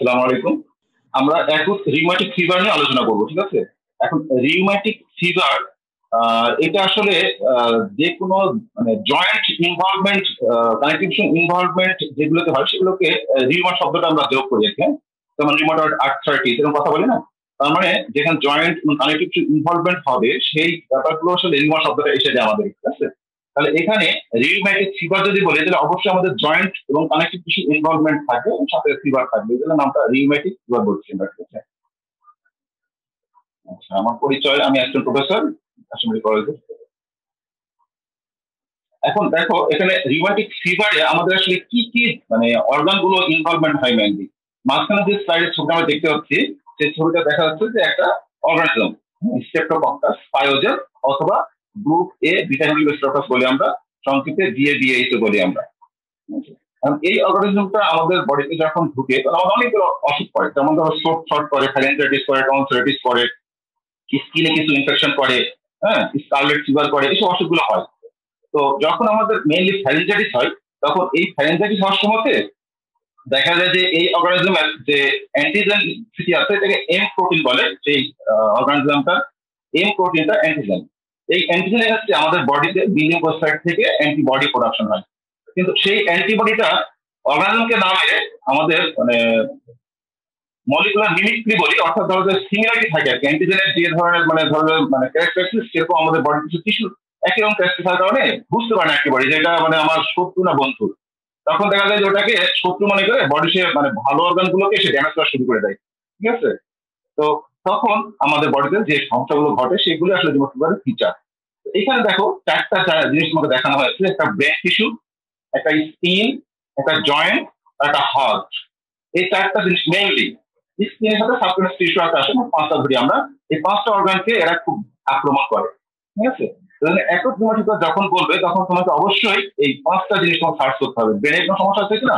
আসসালামু আলাইকুম। আমরা এখন রিউমাটিক ফিভার নিয়ে আলোচনা করব, ঠিক আছে? এখন রিউমাটিক ফিভার এটা আসলে যে কোনো মানে জয়েন্ট ইনভলভমেন্ট, কানেকটিভ ইনভলভমেন্ট যেগুলোতে হয় সেগুলোকে রিউমার শব্দটা আমরা প্রয়োগ করি, হ্যাঁ? যেমন রিউমাটয়েড আর্থ্রাইটিস এরকম কথা বলি না? তার মানে যেখানে জয়েন্ট কানেকটিভ ইনভলভমেন্ট হবে সেই ব্যাপারগুলো আসলে রিউমার শব্দটা এসে যায় আমাদের, ঠিক আছে? তাহলে এখানে রিউম্যাটিক ফিভার যদি বলি তাহলে অবশ্যই আমাদের জয়েন্ট এবং কানেকটিভ টিস্যু ইনভলভমেন্ট থাকবে এবং সাথে ফিভার থাকবে, এই জন্য নামটা রিউম্যাটিক ফিভার বলছি আমরা, ঠিক আছে? আচ্ছা, আমার পরিচয়, আমি একজন প্রফেসর কাশ্মীরি কলেজে। এখন দেখো এখানে রিউম্যাটিক ফিভারে আমাদের আসলে কি কি মানে অর্গান গুলো ইনভলভমেন্ট হয় মেনলি। মাঝখানে যে স্লাইডের ছবিটা আমরা দেখতে পাচ্ছি সেই ছবিটা দেখা যাচ্ছে যে একটা অর্গানিজম, স্ট্রেপ্টোকক্কাস পায়োজেন অথবা গ্রুপ এ বিটা হেলিকোস্ট্রাকাস বলি আমরা, সংক্ষেপে DABH বলি আমরা। কারণ এই অর্গানিজমটা আমাদের বডিতে যখন ঢুকে তখন আমাদের অনেকগুলো অসুখ করে, যেমন ধরো শর্ট শর্ট করে, ফ্যারেঞ্জাইটিস করে, টনসিলাইটিস করে, স্কিনে কিছু ইনফেকশন করে, হ্যাঁ, স্কারলেট ফিভার করে, এইসব অসুখগুলো হয়। তো যখন আমাদের মেইনলি ফ্যারেঞ্জাইটিস হয় তখন এই ফ্যারেঞ্জাইটিস হওয়ার সময়তে দেখা যায় যে এই অর্গানিজমের যে অ্যান্টিজেন সিটি আছে এটাকে এম প্রোটিন বলে, সেই অর্গানিজমটা এম প্রোটিনটা অ্যান্টিজেন। এই অ্যান্টিজেনের ক্ষেত্রে আমাদের বডিতে বিল্ডিং সাইড থেকে অ্যান্টিবডি প্রোডাকশন হয়, কিন্তু সেই অ্যান্টিবডিটা অর্গানিজমকে না মেরে আমাদের মানে মলিকুলার মিমিক্রি বলি, অর্থাৎ ধরো যে সিমিলারিটি থাকে আর কি অ্যান্টিজেনের যে ধরনের মানে ধরনের মানে ক্যারেক্টারিস্টিক, সেরকম আমাদের বডির কিছু টিস্যু একই রকম ক্যারেক্টারিস্টিক থাকার কারণে বুঝতে পারে না একেবারে যে এটা মানে আমার শত্রু না বন্ধু। তখন দেখা যায় যে ওটাকে শত্রু মনে করে বডি সে মানে ভালো অর্গান গুলোকে সে ড্যামেজ করা শুরু করে দেয়, ঠিক আছে? তো তখন আমাদের বডিতে যে সমস্যাগুলো ঘটে সেগুলো আসলে রিমোট ফিচার। এখানে দেখো চারটা জিনিস তোমাকে দেখানো হয়েছে, একটা ব্রেন টিস্যু, একটা স্কিন, একটা জয়েন্ট, আর একটা হার্ট। এই চারটা জিনিস মেইনলি স্কিনের সাথে সাবকিউটাস টিস্যু আছে, আসে পাঁচটা ধরি আমরা। এই পাঁচটা অর্গানকে এরা খুব আক্রমণ করে, ঠিক আছে? একক রিমোট যখন বলবে তখন তোমাকে অবশ্যই এই পাঁচটা জিনিস তোমাকে সার্চ করতে হবে। ব্রেনের কোনো সমস্যা আছে কিনা,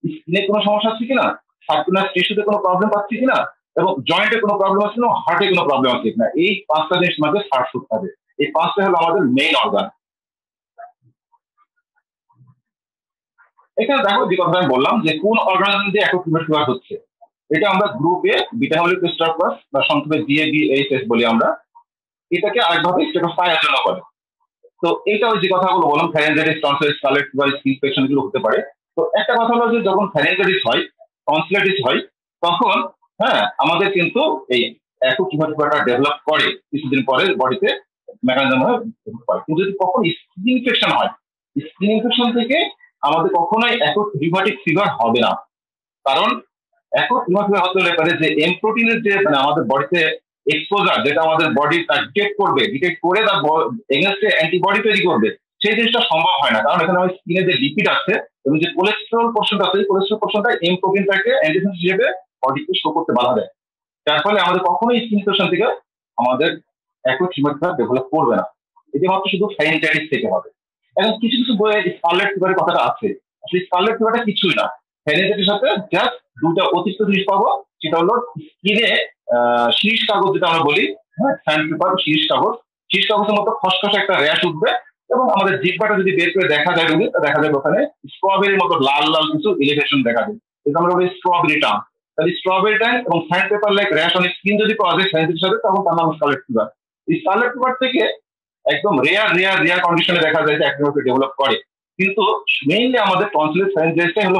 স্কিনে কোনো সমস্যা আছে কিনা, সাবকিউটাস টিস্যুতে কোনো প্রবলেম পাচ্ছি কিনা, এবং জয়েন্টে কোনো প্রবলেম আছে কিনা, হার্টে কোনো প্রবলেম আছে কিনা, এই পাঁচটা জিনিস তোমাকে সার্চ করতে হবে। এই পাঁচটা হলো আমাদের মেইন অর্গান। এখানে দেখো যে কথা আমি বললাম যে কোন অর্গানিজম দিয়ে একক ফিভার হচ্ছে, এটা আমরা গ্রুপে বিটা হেলিকোস্ট্রাকাস বা সংক্ষেপে DABHS বলি আমরা। এটাকে আরেকভাবে স্টেটোপায়োজেন বলে। তো এইটা ওই যে কথাগুলো বললাম, pharyngitis, tonsillitis, scarlet fever, skin infection এগুলো হতে পারে। তো একটা কথা হলো যে যখন ফ্যারেঞ্জাইটিস হয়, টনসিলাইটিস হয়, তখন হ্যাঁ আমাদের কিন্তু এই একক ফিভারটা ডেভেলপ করে কিছুদিন পরে বডিতে মেকানিজম হয়। কিন্তু যদি কখন স্কিন ইনফেকশন হয়, স্কিন ইনফেকশন থেকে আমাদের কখনোই একক রিউমাটিক ফিভার হবে না। কারণ একক রিউমাটিক ফিভার হতে হলে পারে যে এম প্রোটিনের যে মানে আমাদের বডিতে এক্সপোজার, যেটা আমাদের বডি ডিটেক্ট করবে, ডিটেক্ট করে তার এগেনস্টে অ্যান্টিবডি তৈরি করবে, সেই জিনিসটা সম্ভব হয় না। কারণ এখানে আমার স্কিনে যে লিপিড আছে এবং যে কোলেস্টেরল পোর্শনটা আছে, এই কোলেস্টেরল পোর্শনটা এম প্রোটিনটাকে অ্যান্টিজেন হিসেবে বডিকে শো করতে বাধা দেয়। যার ফলে আমাদের কখনোই স্কিন ইনফেকশন থেকে আমাদের একক রিউমাটিক ফিভার ডেভেলপ করবে না। এটি মাত্র শুধু ফ্যারেঞ্জাইটিস থেকে হবে। এখন কিছু কিছু বইয়ে স্কারলেট ফিভারের কথাটা আছে, আসলে স্কারলেট ফিভারটা কিছুই না। ফ্যারেঞ্জাইটিসের সাথে জাস্ট দুটা অতিরিক্ত জিনিস পাবো, সেটা হলো স্কিনে শীষ কাগজ যেটা আমরা বলি, হ্যাঁ, স্যান্ড পেপার, শীষ কাগজ, শীষ কাগজের মতো খসখসে একটা র্যাশ উঠবে, এবং আমাদের জিহ্বাটা যদি বের করে দেখা যায় রোগী, দেখা যাবে ওখানে স্ট্রবেরির মতো লাল লাল কিছু ইলিভেশন দেখা যায়, এটা আমরা বলি স্ট্রবেরি টান। তাহলে স্ট্রবেরি টান এবং sand paper like rash on skin যদি পাওয়া যায় ফ্যারেঞ্জাইটিসের সাথে, তখন তার নাম স্কারলেট ফিভার। এই স্কারলেট ফিভার থেকে একদম রেয়ার কন্ডিশনে দেখা যায় যে একজনকে ডেভেলপ করে, কিন্তু মেইনলি আমাদের টনসিলাইটিস ফ্যারেঞ্জাইটিসটাই হলো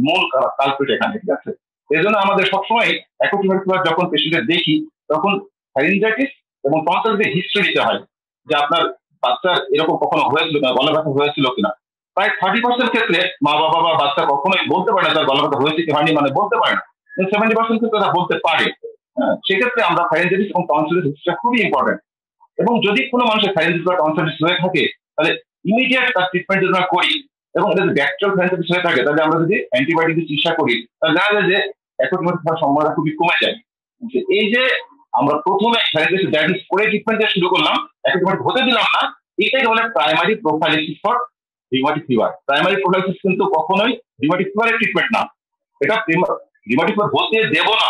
মূল কালপ্রিট এখানে, ঠিক আছে? এই জন্য আমাদের সবসময় একক ফিভার যখন পেশেন্টের দেখি তখন ফ্যারেঞ্জাইটিস এবং টনসিলাইটিস হিস্ট্রি দিতে হয়, যে আপনার বাচ্চার এরকম কখনো হয়েছিল কিনা, গলা ব্যথা হয়েছিল কিনা। প্রায় 30% ক্ষেত্রে মা বাবা বা বাচ্চা কখনোই বলতে পারে না তার গলা ব্যথা হয়েছে কি হয়নি, মানে বলতে পারে না। 70% ক্ষেত্রে তারা বলতে পারে। হ্যাঁ, সেক্ষেত্রে আমরা ফ্যারেঞ্জাইটিস এবং টনসিলাইটিস হিস্ট্রিটা খুবই ইম্পর্টেন্ট। এবং যদি কোনো মানুষের ফ্যারেঞ্জাইটিস বা টনসিলাইটিস হয়ে থাকে তাহলে ইমিডিয়েট তার ট্রিটমেন্ট যদি আমরা করি, এবং এটা যদি ব্যাকটেরিয়াল ফ্যারেঞ্জাইটিস হয়ে থাকে তাহলে আমরা যদি অ্যান্টিবায়োটিক দিয়ে চিকিৎসা করি তাহলে দেখা যায় যে একক রিউমাটিক ফিভার সম্ভাবনা খুবই কমে যায়। এই যে আমরা প্রথমে ফ্যারেঞ্জাইটিস ডায়াগনোস করে ট্রিটমেন্ট দিয়ে শুরু করলাম, একক রিউমাটিক হতে দিলাম না, এটাই বলে primary prophylaxis for rheumatic fever. Primary prophylaxis কিন্তু কখনোই রিউমাটিক ফিভারের ট্রিটমেন্ট না, এটা রিউমাটিক ফিভার হতে দেব না।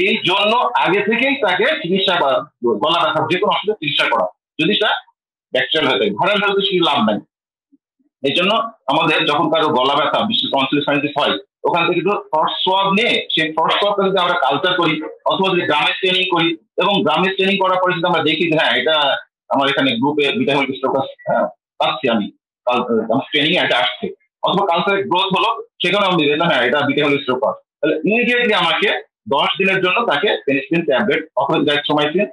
এই জন্য আগে থেকেই তাকে চিকিৎসা করা, গলা ব্যথা যে কোনো অসুবিধা চিকিৎসা করা, যদি সেটা ব্যাকটেরিয়াল হয়ে থাকে, ভাইরাল হলে তো লাভ নাই। এই জন্য আমাদের যখন কারো গলা ব্যথা, বিশেষ টনসিলাইটিস হয়, ওখান থেকে একটু থ্রট সোয়াব নিয়ে সেই থ্রট সোয়াবটা যদি আমরা কালচার করি অথবা যদি গ্রামে ট্রেনিং করি, এবং গ্রামে ট্রেনিং করার পরে যদি আমরা দেখি যে হ্যাঁ এটা আমার এখানে গ্রুপে বিটা হেলমেট স্ট্রোকাস পাচ্ছি আমি ট্রেনিং এটা আসছে, অথবা কালচারের গ্রোথ হলো, সেখানে আমি দেখলাম হ্যাঁ এটা বিটা হেলমেট স্ট্রোকাস, তাহলে ইমিডিয়েটলি আমাকে 10 দিনের জন্য তাকে পেনিসিলিন ট্যাবলেট অথবা ডাইথ্রোমাইসিন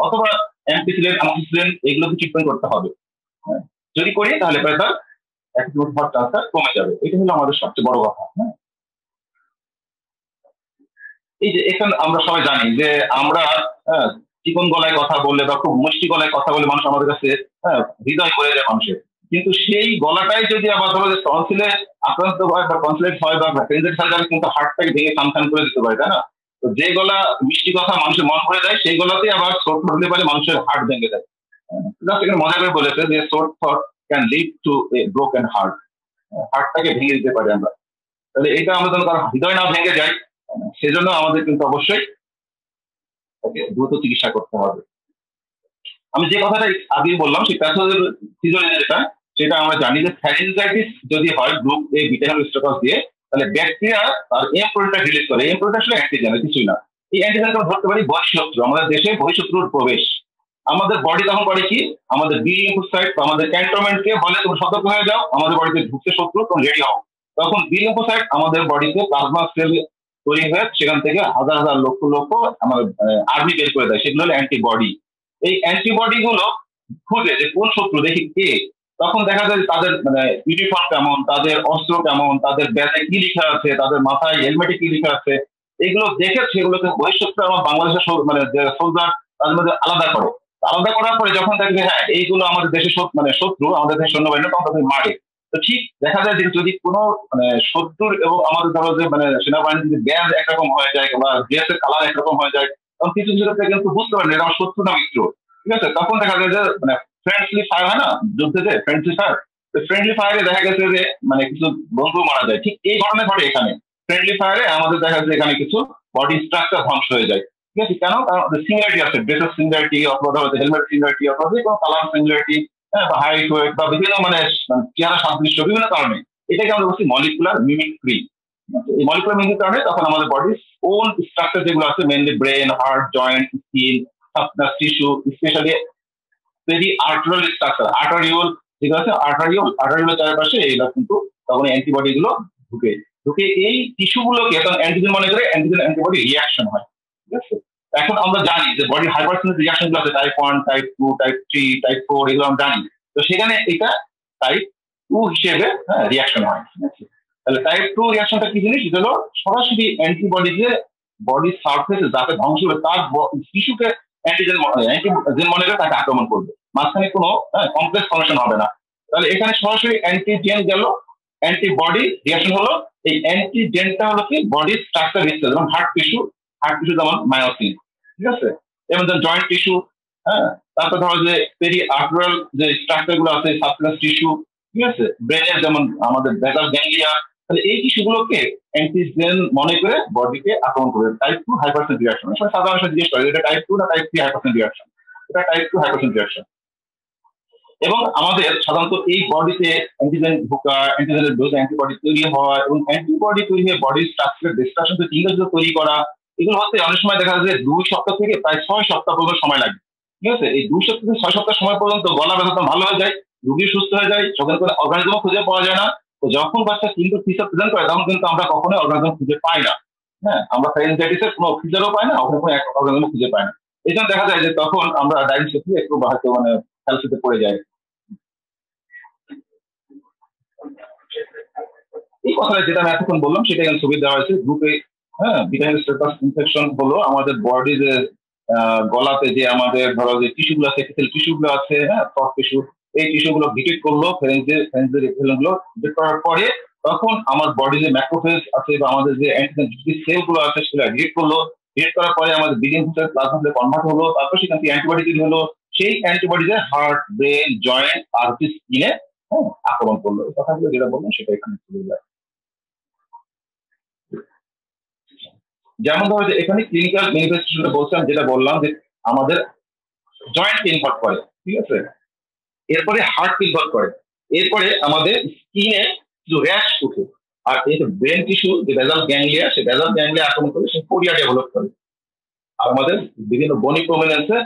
অথবা অ্যাম্পিসিলিন অ্যামোক্সিসিলিন এগুলো ট্রিটমেন্ট করতে হবে। যদি করি তাহলে প্রায় তার অ্যাকিউট হওয়ার চান্সটা কমে যাবে। এটা হলো আমাদের সবচেয়ে বড় কথা। এই যে এখানে আমরা সবাই জানি যে আমরা চিকন গলায় কথা বললে বা খুব মিষ্টি গলায় কথা বলে মানুষ আমাদের কাছে হৃদয় করে যায় মানুষের, কিন্তু সেই গলাটাই যদি আবার ধরো যে টনসিলে আক্রান্ত হয় বা টনসিলেট হয় বা ফ্রেঞ্জেট হয়, তাহলে কিন্তু হার্টটাকে ভেঙে খান করে দিতে পারে, তাই না? তো যে গলা মিষ্টি কথা মানুষের মন করে দেয় সেই গলাতেই আবার শোট ধরলে পারে মানুষের হার্ট ভেঙে দেয়। এখানে মজা করে বলেছে যে short thought can lead to a broken heart, হার্টটাকে ভেঙে দিতে পারি আমরা। তাহলে এটা আমরা যেন তার হৃদয় না ভেঙে যায়, সেজন্য আমাদের কিন্তু অবশ্যই তাকে দ্রুত চিকিৎসা করতে হবে। আমি যে কথাটা আগে বললাম সেই প্যাথোলজি যেটা, সেটা আমরা জানি যে ফ্যারিনজাইটিস যদি হয় গ্রুপ এ বিটা হেলমেট স্ট্রোকাস দিয়ে, তাহলে ব্যাকটেরিয়া তার এম প্রোটিনটা রিলিজ করে। এম প্রোটিন আসলে অ্যান্টিজেন, কিছুই না। এই অ্যান্টিজেনকে আমরা ধরতে পারি বহিঃশত্রু, আমাদের দেশে বহিঃশত্রুর প্রবেশ। আমাদের বডি তখন করে কি, আমাদের বি লিম্ফোসাইট বা আমাদের ক্যান্টনমেন্টকে বলে তুমি সতর্ক হয়ে যাও, আমাদের বডিতে ঢুকছে শত্রু, তখন রেডি হও। তখন বি লিম্ফোসাইট আমাদের বডিতে প্লাজমা সেল তৈরি হয়ে সেখান থেকে হাজার হাজার লক্ষ লক্ষ আমাদের আর্মি বের করে দেয়, সেগুলো হলো অ্যান্টিবডি। এই অ্যান্টিবডি গুলো খুঁজে যে কোন শত্রু, দেখি কে, তখন দেখা যায় তাদের ইউনিফর্ম কেমন, তাদের অস্ত্র কেমন, তাদের ব্যাগে কি লেখা আছে, তাদের মাথায় হেলমেটে কি লেখা আছে, এগুলো দেখে সেগুলোকে বহিঃশত্রু আমার বাংলাদেশের যে সোলজার তাদের মধ্যে আলাদা করে। আলাদা করার পরে যখন দেখবে হ্যাঁ এইগুলো আমাদের দেশের শত্রু, আমাদের দেশের সৈন্যবাহিনী, তখন তাদের মারে। তো ঠিক দেখা যায় যে যদি কোনো শত্রুর এবং আমাদের ধরো যে সেনাবাহিনী যদি ব্যাজ একরকম হয়ে যায় বা ড্রেস এর কালার একরকম হয়ে যায়, তখন কিছু কিছু ক্ষেত্রে কিন্তু বুঝতে পারেন এটা আমার শত্রু না মিত্র। ঠিক আছে, তখন দেখা যায় যে ফ্রেন্ডলি ফায়ার হয় না যুদ্ধে, যে ফ্রেন্ডলি ফায়ার, ফ্রেন্ডলি ফায়ারে দেখা গেছে যে কিছু বন্ধু মারা যায়। ঠিক এই ঘটনা ঘটে এখানে, ফ্রেন্ডলি ফায়ারে আমাদের দেখা যাচ্ছে এখানে কিছু বডি স্ট্রাকচার ধ্বংস হয়ে যায়। ঠিক আছে, কেন? কারণ সিমিলারিটি আছে, ড্রেসের সিমিলারিটি অথবা ধরো হেলমেট সিমিলারিটি অথবা যে কোনো কালার সিমিলারিটি বা হাইট ওয়েট বা বিভিন্ন চেহারা সাদৃশ্য, বিভিন্ন কারণে এটাকে আমরা বলছি মলিকুলার মিমিক্রি। এই মলিকুলার মিমিক্রির কারণে তখন আমাদের বডির ওন স্ট্রাকচার যেগুলো আছে, mainly brain, heart, joint, skin, সাবনাস tissue, specially periarterial structure, arteriole যেগুলো আছে, আর্টারিওলের চারপাশে এইগুলো কিন্তু তখন অ্যান্টিবডি গুলো ঢুকে ঢুকে এই টিস্যু গুলোকে তখন অ্যান্টিজেন মনে করে অ্যান্টিজেন অ্যান্টিবডি রিয়াকশন হয়। ঠিক আছে, এখন আমরা জানি যে বডি হাইপারসেন্সিটিভ রিয়াকশন গুলো আছে, টাইপ 1, টাইপ 2, টাইপ 3, টাইপ 4, এগুলো আমরা জানি। তো সেখানে এটা টাইপ 2 হিসেবে রিয়াকশন হয়। ঠিক আছে, তাহলে টাইপ 2 রিয়াকশনটা কি জিনিস? এটা হলো সরাসরি অ্যান্টিবডি যে বডির সার্ফেসে যাতে ধ্বংস হবে তার টিস্যুকে অ্যান্টিজেন মনে করে তাকে আক্রমণ করবে, মাঝখানে কোনো কমপ্লেক্স ফর্মেশন হবে না। তাহলে এখানে সরাসরি অ্যান্টিজেন গেল, অ্যান্টিবডি রিয়াকশন হলো। এই অ্যান্টিজেনটা হলো কি বডির স্ট্রাকচার হিসেবে, যেমন হার্ট টিস্যু যেমন মায়োসিন। ঠিক আছে, এবং জয়েন্ট টিস্যু, তারপর ধরো যে পেরি আর্টারিয়াল যে স্ট্রাকচার গুলো আছে, সাবক্লাস টিস্যু। ঠিক আছে, ব্রেনের যেমন আমাদের বেসাল গ্যাংলিয়া, তাহলে এই টিস্যুগুলোকে অ্যান্টিজেন মনে করে বডিকে আক্রমণ করবে। Type 2 hypersensitive reaction. সাধারণত জিজ্ঞেস করে এটা টাইপ 2 না টাইপ 3 হাইপারসেন্সিটিভ রিয়াকশন? এটা টাইপ 2 হাইপারসেন্সিটিভ রিয়াকশন। এবং আমাদের সাধারণত এই বডিতে অ্যান্টিজেন ঢোকা, অ্যান্টিজেনের বিরুদ্ধে অ্যান্টিবডি তৈরি হওয়া এবং অ্যান্টিবডি তৈরি হয়ে বডির স্ট্রাকচারের ডিসকাশন তৈরি করা, এগুলো হতে অনেক সময় দেখা যায় 2 সপ্তাহ থেকে প্রায় 6 সপ্তাহ পর্যন্ত সময় লাগে। ঠিক আছে, এই 2 সপ্তাহ থেকে 6 সপ্তাহ সময় পর্যন্ত গলা ব্যথা ভালো হয়ে যায়, রোগী সুস্থ হয়ে যায়, যখন কোনো অর্গানিজম খুঁজে পাওয়া যায় না। তো যখন বাচ্চা কিন্তু ফিচার প্রেজেন্ট করে তখন কিন্তু আমরা কখনোই অর্গানিজম খুঁজে পাই না। আমরা ফ্যারিনজাইটিসের কোনো ফিচারও পাই না, ওখানে কোনো অর্গানিজম খুঁজে পাই না। এই জন্য দেখা যায় যে তখন আমরা ডায়াগনোসিস থেকে একটু হয়তো হেলথে পড়ে যাই। এই কথাটা যেটা আমি এতক্ষণ বললাম সেটা এখানে ছবি দেওয়া হয়েছে গ্রুপে। ভিটামিন স্টেটাস ইনফেকশন হলো আমাদের বডি যে গলাতে যে আমাদের ধরো যে টিস্যুগুলো আছে, টিস্যুগুলো আছে, সফট টিস্যু, এই টিস্যুগুলো ডিটেক্ট করলো গুলো ডিটেক্ট করার পরে তখন আমার বডি যে ম্যাক্রোফেজ আছে বা আমাদের যে অ্যান্টিজেন সেল গুলো আছে সেগুলো ডিটেক্ট করলো। ডিটেক্ট করার পরে আমাদের বিলিং প্লাজমা কনভার্ট হলো, তারপর সেখান থেকে অ্যান্টিবডি তৈরি হলো। সেই অ্যান্টিবডি যে হার্ট, ব্রেন, জয়েন্ট আর স্কিনে আক্রমণ করলো। এই কথাগুলো যেটা বললাম সেটা এখানে চলে যায়। যেমন ধরো যে এখানে ক্লিনিক্যাল ম্যানিফেস্টেশনটা বলছিলাম, যেটা বললাম যে আমাদের জয়েন্ট ইনভার্ট করে। ঠিক আছে, এরপরে হার্ট ইনভার্ট করে, এরপরে আমাদের স্কিনে কিছু র্যাশ উঠে, আর এই যে ব্রেন টিস্যু যে বেসাল গ্যাংলিয়া, সেই বেসাল গ্যাংলিয়া আক্রমণ করে সে কোরিয়া ডেভেলপ করে। আর আমাদের বিভিন্ন বনি প্রমিনেন্সে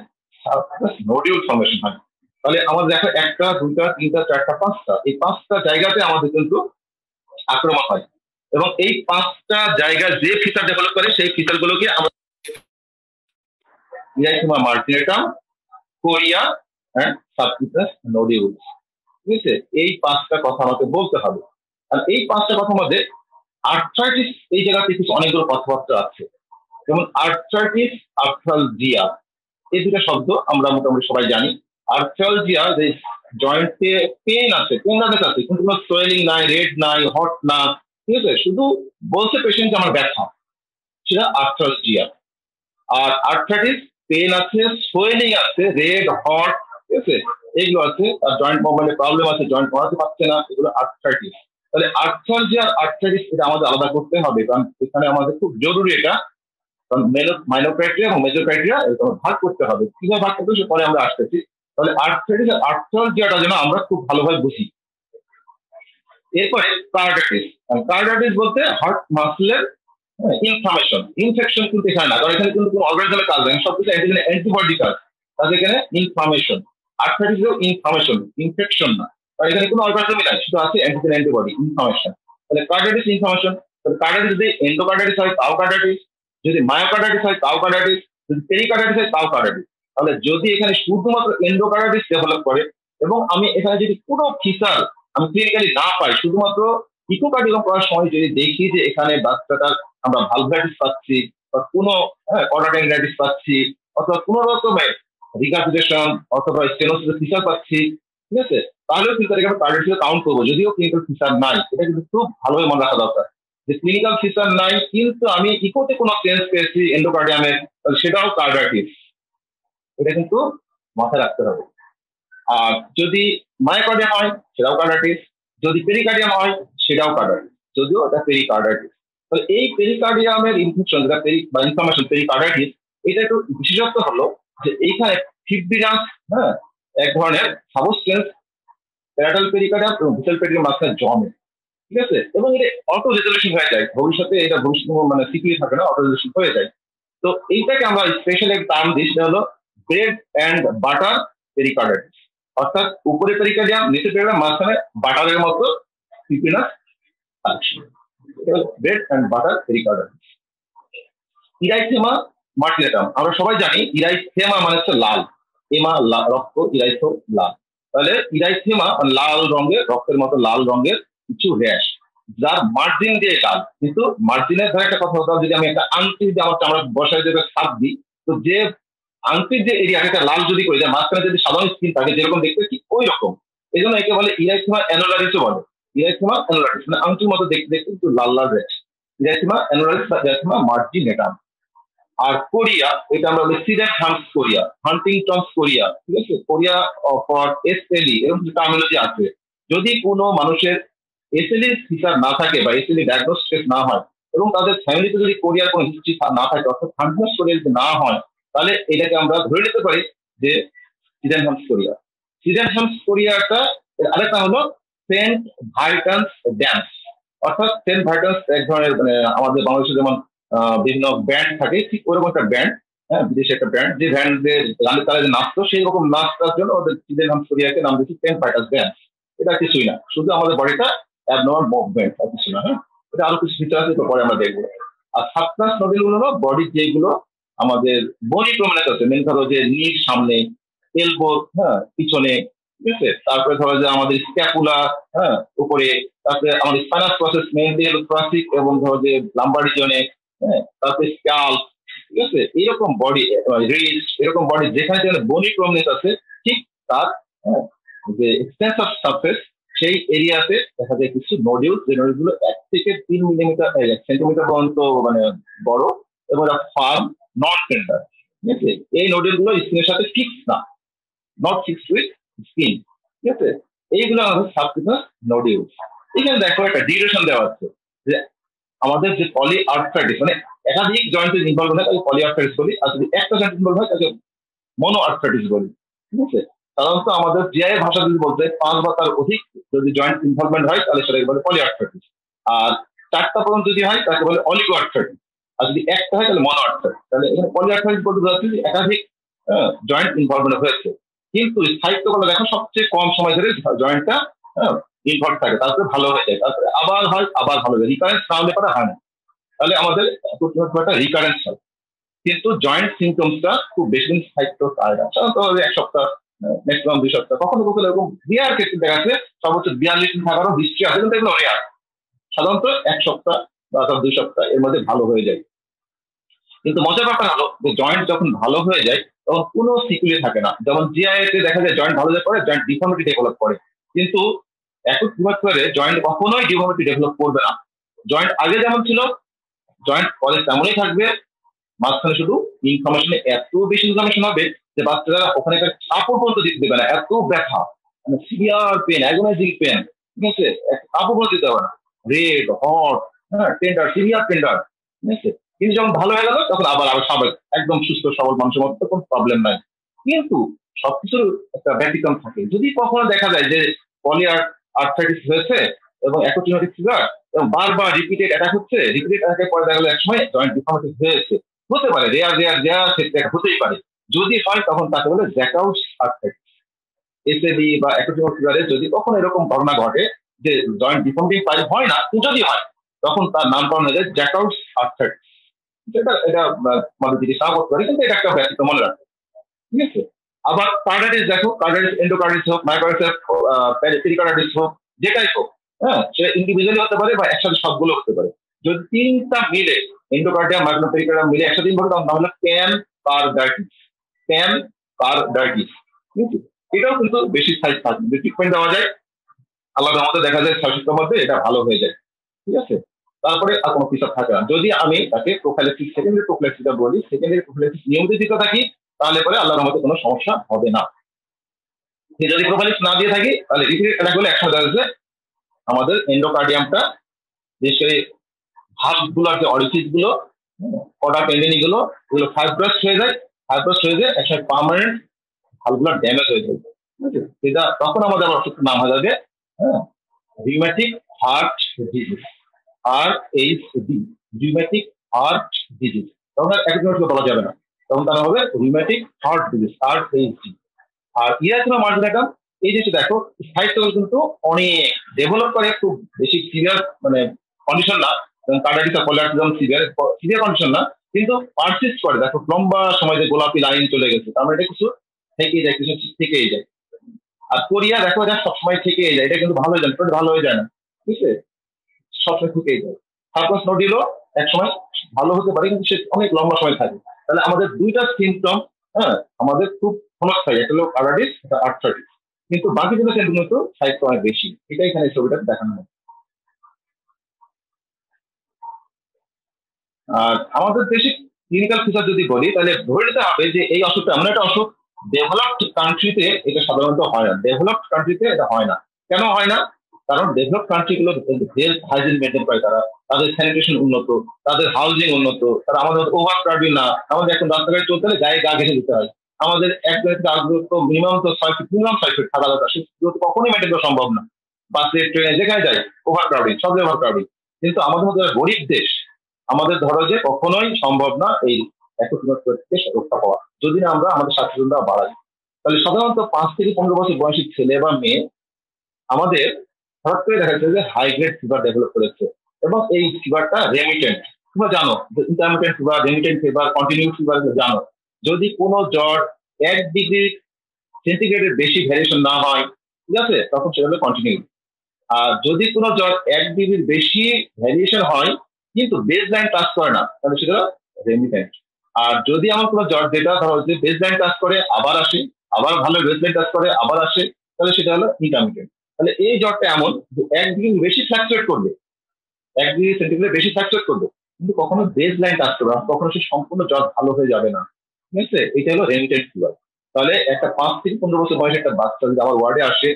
নোডিউল ফর্মেশন হয়। তাহলে আমাদের দেখা একটা, দুইটা, তিনটা, চারটা, পাঁচটা, এই পাঁচটা জায়গাতে আমাদের কিন্তু আক্রমণ হয়। এবং এই পাঁচটা জায়গায় যে ফিচার ডেভেলপ করে সেই ফিচার গুলোকে আমরা erythema marginatum, chorea and subcutaneous nodules, ঠিক আছে? এই পাঁচটা কথা আমাকে বলতে হবে। আর এই পাঁচটা কথার মধ্যে আর্থ্রাইটিস এই জায়গাতে কিছু অনেকগুলো কথাবার্তা আছে, যেমন আর্থ্রাইটিস, আর্থ্রালজিয়া, এই দুটো শব্দ আমরা মোটামুটি সবাই জানি। আর্থ্রালজিয়া যে জয়েন্টে পেন আছে, পেনডানেস আছে, কিন্তু কোনো সোয়েলিং নাই, রেড নাই, হট না, ঠিক আছে? শুধু বলছে পেশেন্ট আমার ব্যথা, সেটা আর্থ্রালজিয়া। আর আর্থ্রাইটিস পেন আছে, সোয়েলিং আছে, রেড, হট, ঠিক আছে, এগুলো আছে। আর জয়েন্ট মুভমেন্টের প্রবলেম আছে, জয়েন্ট করাতে পারছে না, এগুলো আর্থ্রাইটিস। তাহলে আর্থ্রালজিয়া আর আর্থ্রাইটিস এটা আমাদের আলাদা করতে হবে, কারণ এখানে আমাদের খুব জরুরি এটা। কারণ মাইনর ক্রাইটেরিয়া এবং মেজর ক্রাইটেরিয়া এটা ভাগ করতে হবে। কিভাবে ভাগ করতে হবে পরে আমরা আসতেছি। তাহলে আর্থ্রাইটিস আর আর্থ্রালজিয়াটা যেন আমরা খুব ভালোভাবে বুঝি। এরপরে কার্ডাইটিস। কার্ডাইটিস বলতে হার্ট মাসলের ইনফ্লামেশন, ইনফেকশন কিন্তু এখানে না, কারণ এখানে কিন্তু কোনো অর্গানিজমের কাজ নেই, সবকিছু অ্যান্টিবডি কাজ, তাহলে এখানে ইনফ্লামেশন। আর্থ্রাইটিসেও ইনফ্লামেশন, ইনফেকশন না, কারণ এখানে কোনো অর্গানিজমই নাই, শুধু আছে অ্যান্টিজেন অ্যান্টিবডি, ইনফ্লামেশন। তাহলে কার্ডাইটিস ইনফ্লামেশন। তাহলে কার্ডাইটিস যদি এন্ডোকার্ডাইটিস হয় তাও কার্ডাইটিস, যদি মায়োকার্ডাইটিস হয় তাও কার্ডাইটিস, যদি পেরিকার্ডাইটিস হয় তাও কার্ডাইটিস। তাহলে যদি এখানে শুধুমাত্র এন্ডোকার্ডাইটিস ডেভেলপ করে এবং আমি এখানে যদি কোনো ফিচার আমি ক্লিনিক্যালি না পাই, শুধুমাত্র ইকোকার্ডিওগ্রাম করার সময় যদি দেখি যে এখানে বাচ্চাটার আমরা ভালভাইটিস পাচ্ছি বা কোনো কর্ডাটাইনাইটিস পাচ্ছি অথবা কোনো রকমের রিগার্জিটেশন অথবা স্টেনোসিসের ফিচার পাচ্ছি, ঠিক আছে, তাহলেও কিন্তু এখানে কার্ডিওলজি কাউন্ট করবো, যদিও ক্লিনিক্যাল ফিচার নাই। এটা কিন্তু খুব ভালোভাবে মনে রাখা দরকার যে ক্লিনিক্যাল ফিচার নাই কিন্তু আমি ইকোতে কোনো চেঞ্জ পেয়েছি এন্ডোকার্ডিয়ামের, সেটাও কার্ডাইটিস। এটা কিন্তু মাথায় রাখতে হবে। আর যদি মায়োকার্ডিয়াম হয় সেটাও কার্ডাইটিস, যদি পেরিকার্ডিয়াম হয় সেটাও কার্ডাইটিস, যদিও এটা পেরিকার্ডাইটিস। তো এই পেরিকার্ডিয়ামের ইনফেকশন যেটা বা ইনফ্লামেশন পেরিকার্ডাইটিস, এটা একটু বিশেষত্ব হলো যে এইখানে ফিব্রিনাস, হ্যাঁ, এক ধরনের সাবস্টেন্স প্যারাটাল পেরিকার্ডিয়াম এবং ভিসাল পেরিকার্ডিয়াম মাঝখানে জমে, ঠিক আছে, এবং এটা অটো রেজলিউশন হয়ে যায় ভবিষ্যতে, এটা ভবিষ্যৎ মানে সিকিউর থাকে না, অটো রেজলিউশন হয়ে যায়। তো এইটাকে আমরা স্পেশাল এক টার্ম দিই, সেটা হলো ব্রেড অ্যান্ড বাটার পেরিকার্ডাইটিস। অর্থাৎ উপরে পেরিকার্ডিয়াম, নিচে পেরিকার্ডিয়াম, মাঝখানে বাটারের মতো fibrinous collection, bread and butter pericarditis. Erythema marginatum, আমরা সবাই জানি ইরাইথেমা মানে হচ্ছে লাল, এমা রক্ত, ইরাইথো লাল। তাহলে ইরাইথেমা লাল রঙের, রক্তের মতো লাল রঙের কিছু র্যাশ, যার মার্জিন দিয়ে লাল। কিন্তু মার্জিনের ধরে একটা কথা হতো, যদি আমি একটা আংটি যদি আমার চামড়া বসায় দিয়ে ছাপ দিই, তো যে আংটির যে এরিয়া এটা লাল যদি করে যায়, মাঝখানে যদি সাধারণ স্কিন থাকে যেরকম দেখতে ঠিক ওই রকম, এই জন্য একে বলে ইরাইথেমা অ্যানুলারিসও বলে। ইরাইথেমা অ্যানুলারিস মানে আংটির মতো দেখতে দেখতে একটু লাল লাল র্যাশ, ইরাইথেমা অ্যানুলারিস বা ইরাইথেমা মার্জিনেটাম। আর কোরিয়া, এটা আমরা বলি সিডেনহামস কোরিয়া, হান্টিংটনস কোরিয়া, ঠিক আছে, কোরিয়া ফর এসএলই, এরকম কিছু টার্মিনোলজি আছে। যদি কোনো মানুষের এসএলই ফিচার না থাকে বা এসএলই ডায়াগনোস্টিস না হয় এবং তাদের ফ্যামিলিতে যদি কোরিয়ার কোনো হিস্ট্রি না থাকে, অর্থাৎ হান্টিংটনস কোরিয়া যদি না হয়, তাহলে এটাকে আমরা ধরে নিতে পারি যে সিডেনহামস কোরিয়া। সিডেনহামস কোরিয়াটা আরেকটা হলো সেন্ট ভাইটান্স ড্যান্স, অর্থাৎ সেন্ট ভাইটান্স এক ধরনের মানে আমাদের বাংলাদেশে যেমন বিভিন্ন ব্যান্ড থাকে, ঠিক ওরকম একটা ব্যান্ড, হ্যাঁ, বিদেশে একটা ব্যান্ড, যে ব্যান্ডের গানের তারা যে নাচতো সেই রকম নাচটার জন্য ওদের সিডেনহামস কোরিয়াকে নাম দিচ্ছি সেন্ট ভাইটান্স ড্যান্স। এটা কিছুই না, শুধু আমাদের বডিটা অ্যাবনর্মাল মুভমেন্ট, আর কিছু না। হ্যাঁ, এটা আরো কিছু ফিচার আছে, তো পরে আমরা দেখবো। আর সাবক্লাস নদীগুলো হলো বডির যেগুলো আমাদের বডি প্রমিনেন্স আছে, মেন ধরো যে নির সামনে, এলবো, হ্যাঁ, পিছনে, ঠিক আছে, তারপরে ধরো যে আমাদের স্ক্যাপুলা, হ্যাঁ, উপরে, তারপরে আমাদের স্পাইনাস প্রসেস মেইনলি হলো থোরাসিক এবং ধরো যে লাম্বার রিজনে, হ্যাঁ, তারপরে স্ক্যাল্প, ঠিক আছে, এইরকম বডি, রিস্ট, এরকম বডি যেখানে যেখানে বডি প্রমিনেন্স আছে, ঠিক তার যে এক্সটেন্স অফ সারফেস সেই এরিয়াতে দেখা যায় কিছু নোডিউল, যে নোডিউলগুলো 1 থেকে 3 মিলিমিটার, 1 সেন্টিমিটার পর্যন্ত মানে বড় এবং ফার্ম, নট টেন্ডার, ঠিক আছে। এই নোডুলগুলো স্কিনের সাথে ফিক্স না, নট ফিক্সড উইথ স্কিন, ঠিক আছে। এইগুলো আমাদের সাবকিউটাস নোডিউল। এখানে দেখো একটা ডিউরেশন দেওয়া আছে যে আমাদের যে পলি আর্থ্রাইটিস মানে একাধিক জয়েন্টের ইনভলভ হয় তাকে পলি আর্থ্রাইটিস বলি, আর যদি একটা জয়েন্ট ইনভলভ হয় তাকে মনো আর্থ্রাইটিস বলি, ঠিক আছে। সাধারণত আমাদের জিআই ভাষা যদি বলতে 5 বা তার অধিক যদি জয়েন্ট ইনভলভমেন্ট হয় তাহলে সেটাকে বলে পলি আর্থ্রাইটিস। আর 4টা পর্যন্ত যদি হয় তাকে বলে অলিগো আর্থ্রাইটিস, আর যদি একটা হয় তাহলে মনো আর্থ্রাইটিস। তাহলে এখানে পলি আর্থ্রাইটিস বলতে যাচ্ছে যে একাধিক জয়েন্ট ইনভলভমেন্ট হয়েছে, কিন্তু স্থায়িত্ব বলে দেখো সবচেয়ে কম সময় ধরে জয়েন্টটা ইনভলভ থাকে, তারপরে ভালো হয়ে যায়, তারপরে আবার হয়, আবার ভালো হয়ে যায়। রিকারেন্স না হলে পরে হয় না। তাহলে আমাদের একটা রিকারেন্স হয়, কিন্তু জয়েন্ট সিমটমসটা খুব বেশি দিন স্থায়িত্ব পায় না, সাধারণত 1 সপ্তাহ, ম্যাক্সিমাম 2 সপ্তাহ, কখনো কখনো এরকম রিয়ার ক্ষেত্রে দেখা যাচ্ছে সর্বোচ্চ 42 দিন থাকারও হিস্ট্রি আছে, কিন্তু এগুলো রেয়ার। সাধারণত 1 সপ্তাহ বা 2 সপ্তাহ এর মধ্যে ভালো হয়ে যায়। কিন্তু মজার ব্যাপার হলো যে জয়েন্ট যখন ভালো হয়ে যায় তখন কোনো সিকুলি থাকে না। যেমন জিআইএ তে দেখা যায় জয়েন্ট ভালো হয়ে পরে জয়েন্ট ডিফর্মিটি ডেভেলপ করে, কিন্তু একই করে জয়েন্ট কখনোই ডিফর্মিটি ডেভেলপ করবে না। জয়েন্ট আগে যেমন ছিল জয়েন্ট পরে তেমনই থাকবে, মাঝখানে শুধু ইনফরমেশনে এত বেশি ইনফরমেশন হবে যে বাচ্চারা ওখানে কাপড় পর্যন্ত দিতে দেবে না, এত ব্যথা, মানে সিভিয়ার পেন, অ্যাগোনাইজিং পেন, ঠিক আছে, কাপড় পর্যন্ত দিতে হবে না, রেড হট, হ্যাঁ টেন্ডার, সিভিয়ার টেন্ডার, ঠিক আছে। কিন্তু যখন ভালো হয়ে গেল তখন আবার আবার স্বাভাবিক, একদম সুস্থ সবল মানুষের মধ্যে কোনো প্রবলেম নাই। কিন্তু সবকিছুর একটা ব্যতিক্রম থাকে। যদি কখনো দেখা যায় যে পলি আর্থ্রাইটিস হয়েছে এবং অ্যাকুটিমেটিক ফিভার এবং বারবার রিপিটেড অ্যাটাক হচ্ছে, রিপিটেড অ্যাটাকের পরে দেখা গেল একসময় জয়েন্ট ডিফর্মিটি হয়েছে, হতে পারে, রেয়ার রেয়ার রেয়ার ক্ষেত্রে হতেই পারে। যদি হয় তখন তাকে বলে জ্যাকাউস আর্থ্রাইটিস। এসএডি বা অ্যাকুটিমেটিক ফিভারে যদি কখনো এরকম ঘটনা ঘটে যে জয়েন্ট ডিফর্মিটি হয় না, যদি হয় তখন তার নামকরণ হয়ে যায় জ্যাকাউস আর্থ্রাইটিস। এটা আমাদের চিকিৎসা করতে পারে, কিন্তু এটা একটা ব্যক্তিত্ব মনে রাখবে, ঠিক আছে। আবার কার্ডাইটিস দেখো, কার্ডাইটিস এন্ডোকার্ডিস হোক, মায়োকার্ডিস পেরিকার্ডিস হোক, যেটাই হোক, হ্যাঁ সেটা ইন্ডিভিজুয়ালি হতে পারে বা একসাথে সবগুলো হতে পারে। যদি 3টা মিলে এন্ডোকার্ডিয়াম মাইক্রো পেরিকার্ডিয়াম মিলে একসাথে ইনভলভ তখন তাহলে প্যান কার্ডাইটিস, প্যান কার্ডাইটিস, ঠিক আছে। এটাও কিন্তু বেশি সাইজ থাকে, যদি ট্রিটমেন্ট দেওয়া যায় আলাদা মধ্যে দেখা যায় 6 সপ্তাহের মধ্যে এটা ভালো হয়ে যায়, ঠিক আছে। তারপরে আর কোনো কিছু থাকে না। যদি আমি তাকে প্রোফাইলাক্সিস, সেকেন্ডারি প্রোফাইলাক্সিসটা বলি, সেকেন্ডারি প্রোফাইলাক্সিস নিয়মিত দিতে থাকি, তাহলে পরে আল্লাহর মধ্যে কোনো সমস্যা হবে না। যদি প্রোফাইলাক্সিস না দিয়ে থাকি তাহলে রিপিটেড অ্যাটাক হলে একসময় দেখা যাচ্ছে আমাদের এন্ডোকার্ডিয়ামটা, বিশেষ করে ভালভগুলোর যে অরিফিস গুলো, কর্ডা টেন্ডেনি গুলো, এগুলো ফাইব্রাস হয়ে যায়, ফাইব্রাস হয়ে যায় একসময় পার্মানেন্ট ভালভগুলোর ড্যামেজ হয়ে যায়, ঠিক আছে। সেটা তখন আমাদের আবার অসুখের নাম হয়ে যাবে rheumatic heart disease, RHD, rheumatic heart disease. তখন আর একজন বলা যাবে না, তখন তারা হবে রিউম্যাটিক হার্ট ডিজিজ, RHD। আর ইরাকিনো মার্জিনাটাম, এই জিনিসটা দেখো স্থায়িত্ব কিন্তু অনেক ডেভেলপ করে, খুব বেশি সিভিয়ার মানে কন্ডিশন না, কার্ডাইটিস আর পলিআর্থ্রাইটিস সিভিয়ার সিভিয়ার কন্ডিশন না, কিন্তু পারসিস্ট করে। দেখো লম্বা সময় যে গোলাপি লাইন চলে গেছে, তার মানে এটা কিছু থেকেই যায়, কিছু থেকেই যায়। আর কোরিয়া দেখো এটা সবসময় থেকেই যায়, এটা কিন্তু ভালো হয়ে যায়, ভালো হয়ে যায় না, ঠিক আছে, সবসময় থেকেই যায়। সার্কাস নোডিলও একসময় ভালো হতে পারে, কিন্তু সে অনেক লম্বা সময় থাকে। তাহলে আমাদের 2টা সিমটম, হ্যাঁ আমাদের খুব ক্ষণস্থায়ী, একটা হলো কার্ডাইটিস, একটা আর্থ্রাইটিস, কিন্তু বাকি 2টা সিমটম কিন্তু সাহিত্য অনেক বেশি। এটাই এখানে ছবিটা দেখানো হয়। আর আমাদের দেশে ক্লিনিক্যাল ফিচার যদি বলি তাহলে ধরে নিতে হবে যে এই অসুখটা এমন একটা অসুখ, ডেভেলপড কান্ট্রিতে এটা সাধারণত হয় না, ডেভেলপড কান্ট্রিতে এটা হয় না। কেন হয় না? কারণ ডেভেলপ কান্ট্রি গুলো হেলথ হাইজিন মেনটেন করে, তারা তাদের স্যানিটেশন উন্নত, তাদের হাউজিং উন্নত, তারা আমাদের ওভার ক্রাউডিং না। আমাদের এখন রাস্তাঘাটে চলতে হলে গায়ে গা ঘেঁষে দিতে হয়, আমাদের 1 থেকে মিনিমাম তো 6 ফিট, মিনিমাম 6 ফিট থাকা দরকার, সেগুলো তো কখনোই মেনটেন করা সম্ভব না। বাসে ট্রেনে যেখানে যায় ওভার ক্রাউডিং, সব ওভার ক্রাউডিং। কিন্তু আমাদের মধ্যে গরিব দেশ, আমাদের ধরো যে কখনোই সম্ভব না এই থেকে রক্ষা পাওয়া, যদি না আমরা আমাদের সচেতনতা বাড়াই। তাহলে সাধারণত 5 থেকে 15 বছর বয়সী ছেলে বা মেয়ে আমাদের হঠাৎ করে দেখা যাচ্ছে যে হাই গ্রেড ফিভার ডেভেলপ করেছে, এবং এই ফিভারটা রেমিটেন্ট। তোমরা জানো যে intermittent fever, remittent fever, continue fever জানো। যদি কোনো জ্বর 1 ডিগ্রি সেন্টিগ্রেডের বেশি ভ্যারিয়েশন না হয়, ঠিক আছে, তখন সেটা হলো কন্টিনিউ। আর যদি কোনো জ্বর 1 ডিগ্রির বেশি ভ্যারিয়েশন হয় কিন্তু বেস লাইন টাচ করে না, তাহলে সেটা রেমিটেন্ট। আর যদি আমার কোনো জ্বর যেটা ধরো যে বেস লাইন টাচ করে আবার আসে, আবার ভালো বেস লাইন টাচ করে আবার আসে, তাহলে সেটা হলো ইন্টারমিটেন্ট। তাহলে এই জ্বরটা এমন যে 1 ডিগ্রি বেশি ফ্লাকচুয়েট করবে, 1 ডিগ্রি সেন্টিগ্রেড বেশি ফ্লাকচুয়েট করবে, কিন্তু কখনো বেস লাইন টাচ করবে না, কখনো সে সম্পূর্ণ জ্বর ভালো হয়ে যাবে না, ঠিক আছে। এটা হলো রেমিটেন্ট ফিভার। তাহলে একটা 5 থেকে 15 বছর বয়সে একটা বাচ্চা যদি আমার ওয়ার্ডে আসে